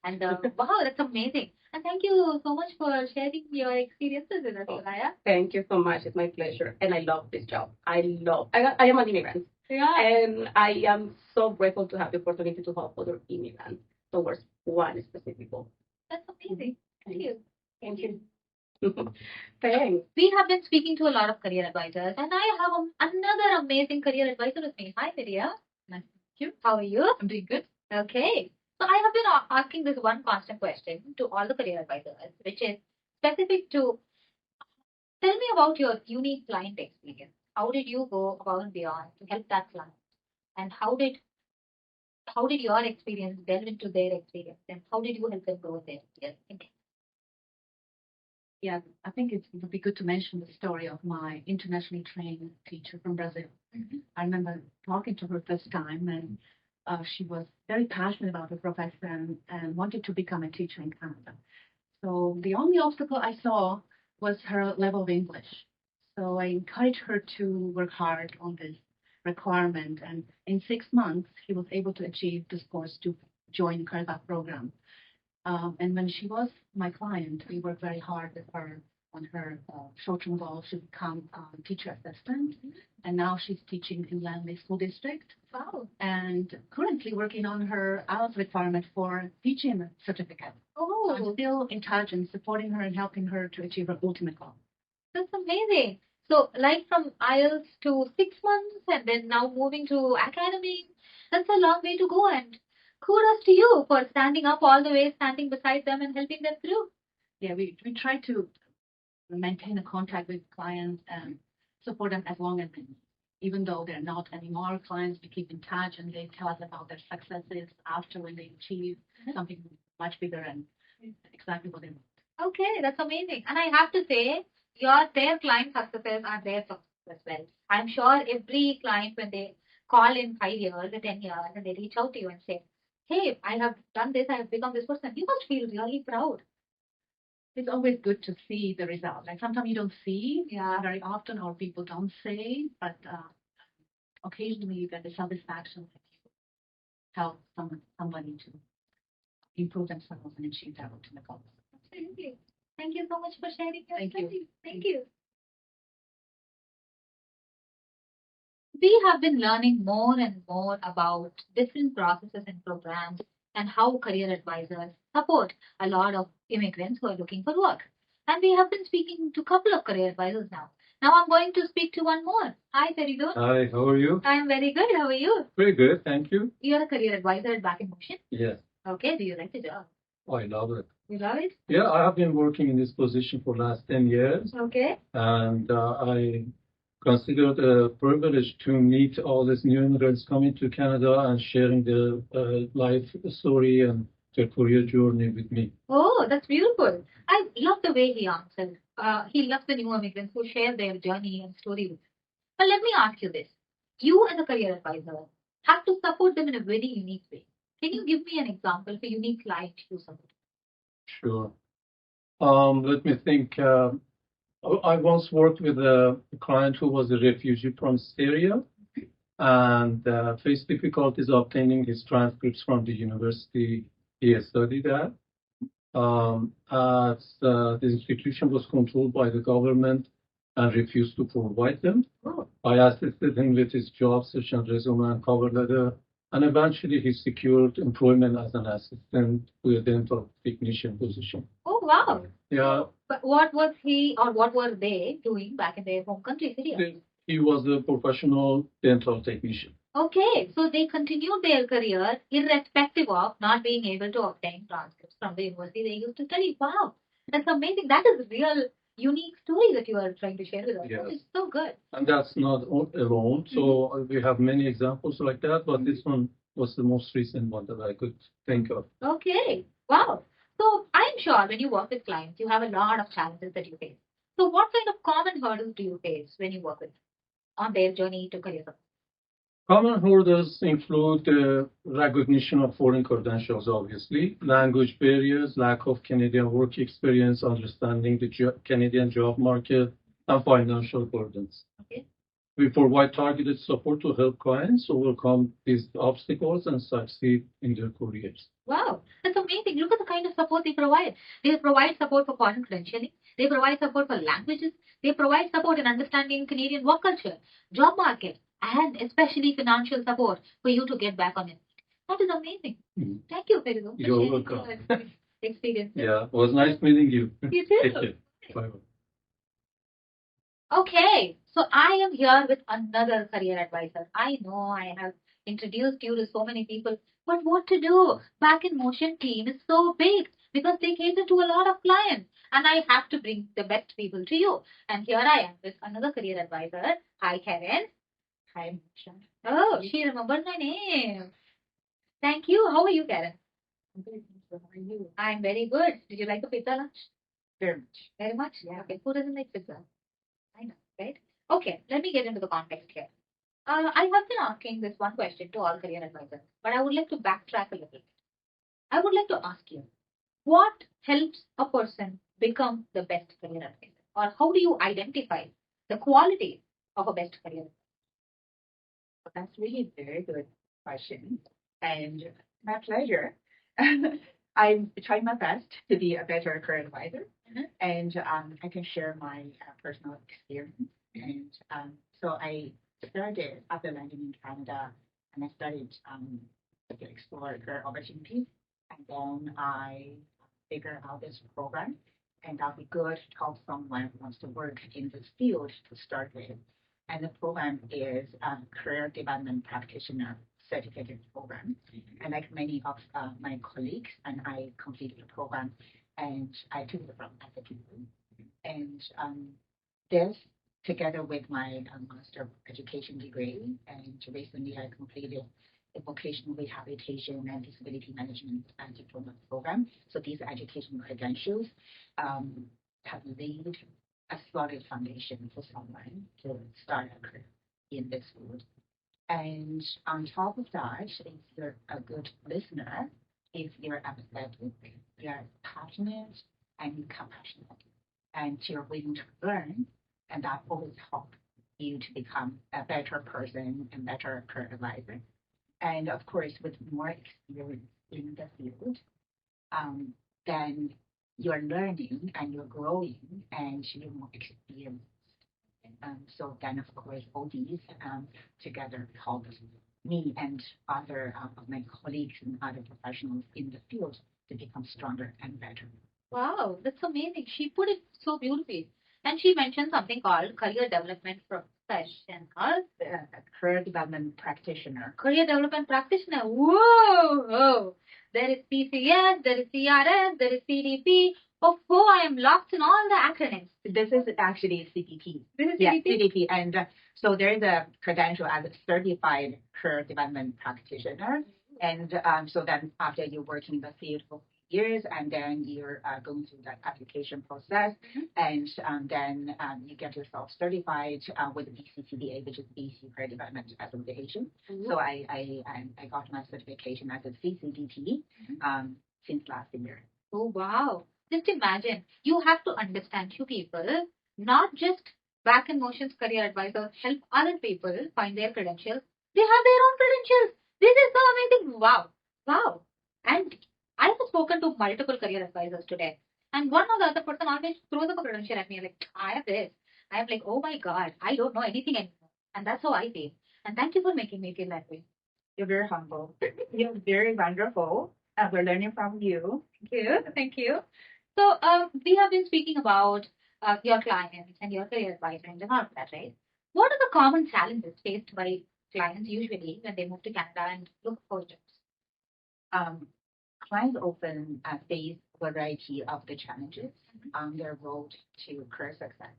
And wow, that's amazing. And thank you so much for sharing your experiences with us, Soraya. Thank you so much. It's my pleasure. And I love this job. I am an immigrant. Yeah. And I am so grateful to have the opportunity to help other immigrants towards one specific goal. That's amazing. Thank you. Thank you. Thanks. We have been speaking to a lot of career advisors, and I have another amazing career advisor with me. Hi, Vidya. Nice to meet you. How are you? I'm doing good. Okay. So I have been asking this one constant question to all the career advisors, which is specific to tell me about your unique client experience. How did you go above and beyond to help that client? And how did your experience delve into their experience? And how did you help them grow their thinking? Yeah, I think it would be good to mention the story of my internationally trained teacher from Brazil. I remember talking to her first time, and she was very passionate about her profession and wanted to become a teacher in Canada. So the only obstacle I saw was her level of English. So I encouraged her to work hard on this requirement, and in 6 months, she was able to achieve the scores to join the Career program. And when she was my client, we worked very hard with her on her short-term goal to become a teacher assistant. And now she's teaching in Langley School District. Wow. And currently working on her IELTS requirement for teaching certificate. Oh, So I'm still in touch and supporting her and helping her to achieve her ultimate goal. That's amazing. So, like from IELTS to 6 months and then now moving to academy, that's a long way to go. And kudos to you for standing up all the way, standing beside them and helping them through. Yeah, we try to maintain a contact with clients and support them as long as they need. Even though they're not anymore clients, we keep in touch and they tell us about their successes after when they achieve something much bigger and exactly what they want. Okay, that's amazing. And I have to say, their client successes are their success as well. I'm sure every client, when they call in 5 years or 10 years and they reach out to you and say, hey, I have done this, I have become this person, you must feel really proud. It's always good to see the result. Like sometimes you don't see Yeah. very often, or people don't say, but occasionally you get the satisfaction that you help somebody to improve themselves and achieve their ultimate goals. Absolutely. Thank you so much for sharing your Thank you. story. Thank you. We have been learning more and more about different processes and programs and how career advisors support a lot of immigrants who are looking for work. And we have been speaking to a couple of career advisors now. Now I'm going to speak to one more. Hi, Feridun. Hi, how are you? I'm very good. How are you? Very good, thank you. You're a career advisor at Back in Motion. Yes, Okay, do you like the job? I love it. You love it? Yeah, I have been working in this position for last 10 years, Okay. and I consider it a privilege to meet all these new immigrants coming to Canada and sharing their life story and their career journey with me. Oh, that's beautiful. I love the way he answered. He loves the new immigrants who share their journey and story with him. But let me ask you this. You, as a career advisor, have to support them in a very unique way. Can you give me an example of a unique client you support? Sure. Let me think. I once worked with a client who was a refugee from Syria and faced difficulties obtaining his transcripts from the university he studied at. As the institution was controlled by the government and refused to provide them, Oh, I assisted him with his job search and resume and cover letter, and eventually he secured employment as an assistant with a dental technician position. oh wow. Yeah, But what was he or what were they doing back in their home country, Syria? he was a professional dental technician. Okay, so they continued their career irrespective of not being able to obtain transcripts from the university they used to study. Wow, that's amazing. That is a real unique story that you are trying to share with us. Yes. That is so good. And that's not alone. So we have many examples like that, but this one was the most recent one that I could think of. Okay, wow. So I'm sure when you work with clients, you have a lot of challenges that you face. So what kind of common hurdles do you face when you work with them on their journey to career success? Common hurdles include the recognition of foreign credentials, obviously, language barriers, lack of Canadian work experience, understanding the Canadian job market, and financial burdens. Okay. We provide targeted support to help clients overcome these obstacles and succeed in their careers. Wow, that's amazing. Look at the kind of support they provide. They provide support for foreign credentialing. They provide support for languages. They provide support in understanding Canadian work culture, job market, and especially financial support for you to get back on your feet. That is amazing. Mhm. Thank you, Feridun, for You're sharing welcome. your experience. Yeah, it was nice meeting you. You too. Take care. Bye-bye. Okay, so I am here with another career advisor. I know I have introduced you to so many people, but what to do? Back in Motion team is so big because they cater to a lot of clients, and I have to bring the best people to you. And here I am with another career advisor. Hi, Karen. Hi, Moksha. Oh, she remembers my name. Thank you. How are you, Karen? I'm very good. How are you? I'm very good. Did you like the pizza lunch? Very much. Very much? Yeah. Okay, who doesn't like pizza? I know, right? Okay, let me get into the context here. I have been asking this one question to all career advisors, but I would like to backtrack a little bit. I would like to ask you, what helps a person become the best career advisor? Or how do you identify the quality of a best career advisor? Well, that's really a very good question. And my pleasure. I'm trying my best to be a better career advisor. And I can share my personal experience. And so I started after landing in Canada, and I started to explore career opportunities. And then I figured out this program and that'd be good to help someone who wants to work in this field to start with. And the program is a career development practitioner certificate program. And like many of my colleagues, and I completed the program, and I took it from SAP. And this, together with my master of education degree, and recently I completed a vocational rehabilitation and disability management diploma program. So these education credentials have laid a solid foundation for someone to start a career in this field. And on top of that, if you're a good listener, if you're empathetic, you're passionate and compassionate, and you're willing to learn, and that always helps you to become a better person and better career advisor. And of course, with more experience in the field, then you're learning and you're growing and you're more experienced. So then, of course, all these together help me and other of my colleagues and other professionals in the field to become stronger and better. Wow, that's amazing. She put it so beautifully. And she mentioned something called career development professional. Career development practitioner. Career development practitioner. Whoa! Whoa. There is PCS, there is CRS, there is CDP. Oh, I am lost in all the acronyms. This is actually CDP. This is Yeah, CDP? CDP. And so there is a credential as a certified career development practitioner. And so then after you work in the field for years, and then you're going through that application process, and then you get yourself certified with BCCDA, which is BC Career Development Association. So I got my certification as a CCDP since last year. Oh, wow. Just imagine, you have to understand you people, not just back in motions career advisors help other people find their credentials. They have their own credentials. This is so amazing. Wow. Wow. And I have spoken to multiple career advisors today. And one or the other person always throws up a credential at me like, I have this. I am like, oh my God, I don't know anything anymore. And that's how I feel. And thank you for making me feel that way. You're very humble. You're very wonderful. We're learning from you. Thank you. Thank you. So we have been speaking about your clients and your career advisors and all of that, right? What are the common challenges faced by clients usually when they move to Canada and look for jobs? Clients often face a variety of the challenges on their road to career success,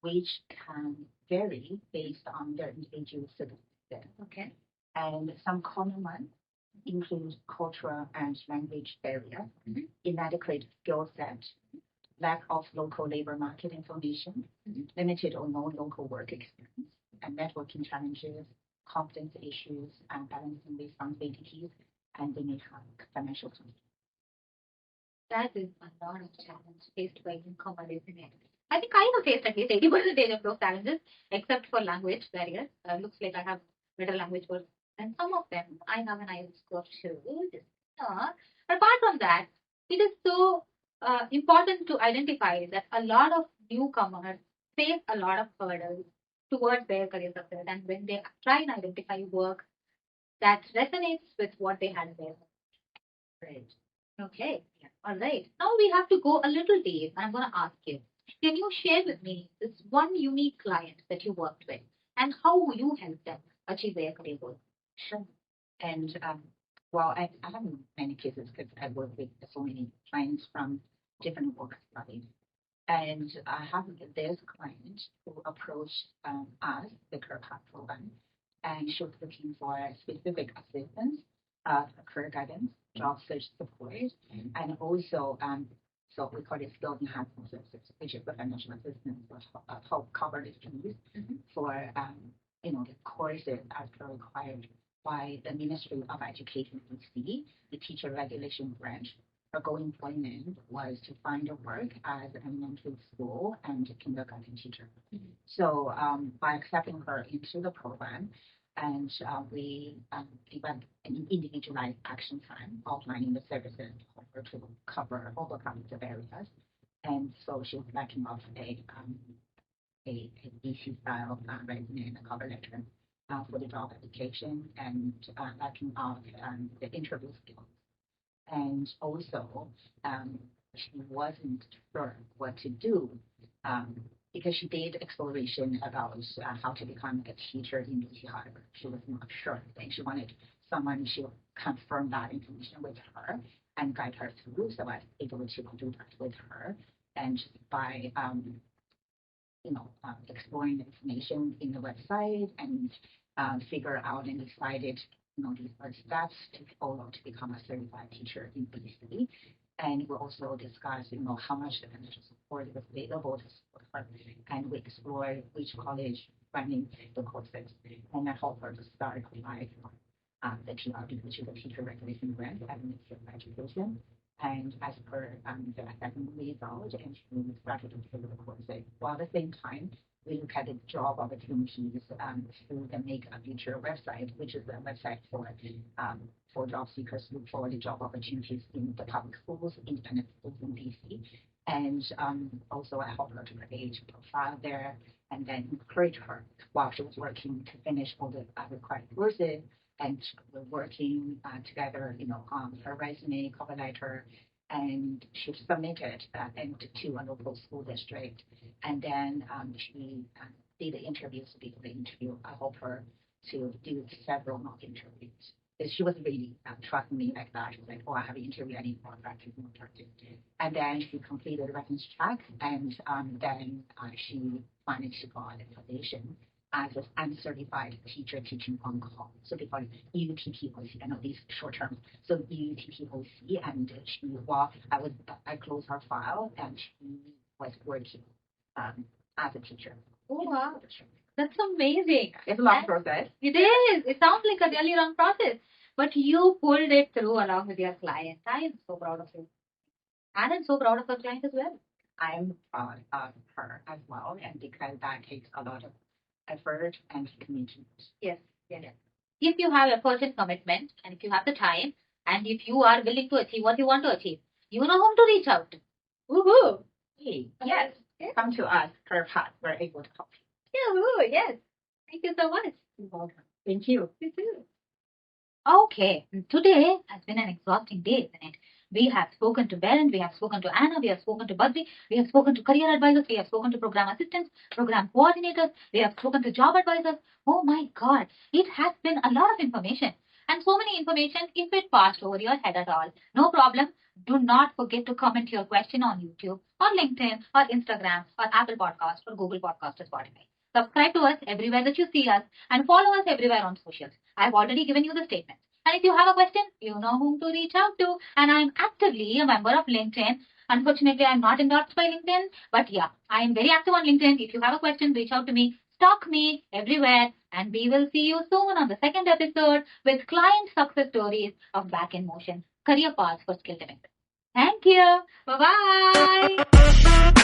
which can vary based on their individual circumstances. Okay. And some common ones include cultural and language barrier, inadequate skill set, lack of local labor market information, limited or no local work experience, and networking challenges, competence issues, and balancing responsibilities, and they may have financial constraints. That is a lot of challenge faced by newcomers, isn't it? I think I have faced at least 80% of those challenges, except for language barriers. Looks like I have better language skills and some of them I have an IELTS score too. But apart from that, it is so important to identify that a lot of newcomers face a lot of hurdles towards their career success, and when they try and identify work that resonates with what they had there. Right. Okay. Yeah. All right. Now we have to go a little deep. I'm going to ask you, can you share with me this one unique client that you worked with and how you helped them achieve their career goal? Sure. And well, I have many cases because I work with so many clients from different work studies. And I have this client who approached us, the Career Path program, and she was looking for specific assistance, career guidance, job search support, and also so we call it skilled enhancement services, which is the financial assistance to help cover the fees for the courses as per required by the Ministry of Education BC, the teacher regulation branch. Her goal employment was to find a work as an elementary school and kindergarten teacher. So by accepting her into the program, and we developed an individualized action plan outlining the services offered to cover all the kinds of areas. And so she was backing off a BC style resume and a cover letter for the job application, and backing off the interview skills. And also she wasn't sure what to do because she did exploration about how to become a teacher in BC. However, she was not sure, and she wanted someone to confirm that information with her and guide her through. So I was able to do that with her, and just by exploring the information in the website and figure out and decided, these are steps to follow to become a certified teacher in BC. And we also discussed, how much the financial support is available to support her. And we explored which college running the courses. And I helped her to start applying the TRB, which is a teacher recognition grant at the Ministry of Education. And as per the academic result, and she started to fill the courses. While at the same time, we look at the job opportunities through the Make a Future website, which is a website for job seekers look for the job opportunities in the public schools, independent schools in BC. And also I helped her to create a profile there and then encourage her while she was working to finish all the required courses. And we're working together, on her resume, cover letter, and she submitted and to a local school district. And then she did the interviews. Before the interview, I hope her to do several mock interviews. She was really trusting me like that. She was like, "Oh, I have an interview. I need more practice, more practice." And then she completed the reference check, and then she managed to go on a position as an uncertified teacher teaching on call. So they call it UTPOC. I know these short terms. So UTPOC, and I closed her file, and she was working as a teacher. Oh, wow. That's amazing. It's a long process. It is. It sounds like a really long process. But you pulled it through along with your client. I am so proud of you. And I'm so proud of her client as well. I'm proud of her as well, and because that takes a lot of effort and commitment. Yes. If you have effort and commitment, and if you have the time, and if you are willing to achieve what you want to achieve, you know whom to reach out to. Woohoo! Hey, yes. Come to us, Curve Hut. We're able to help you. Yeah, woo, yes. Thank you so much. You're welcome. Thank you. You too. Okay, today has been an exhausting day, isn't it? We have spoken to Beren, we have spoken to Anna, we have spoken to Badri, we have spoken to career advisors, we have spoken to program assistants, program coordinators, we have spoken to job advisors. Oh my God, it has been a lot of information. And so many information, if it passed over your head at all, no problem. Do not forget to comment your question on YouTube, or LinkedIn, or Instagram, or Apple Podcast, or Google Podcast, or Spotify. Subscribe to us everywhere that you see us, and follow us everywhere on socials. I've already given you the statement. And if you have a question, you know whom to reach out to. And I'm actively a member of LinkedIn. Unfortunately, I'm not endorsed by LinkedIn. But yeah, I'm very active on LinkedIn. If you have a question, reach out to me. Stalk me everywhere. And we will see you soon on the second episode with client success stories of Back in Motion, career paths for skilled immigrants. Thank you. Bye-bye.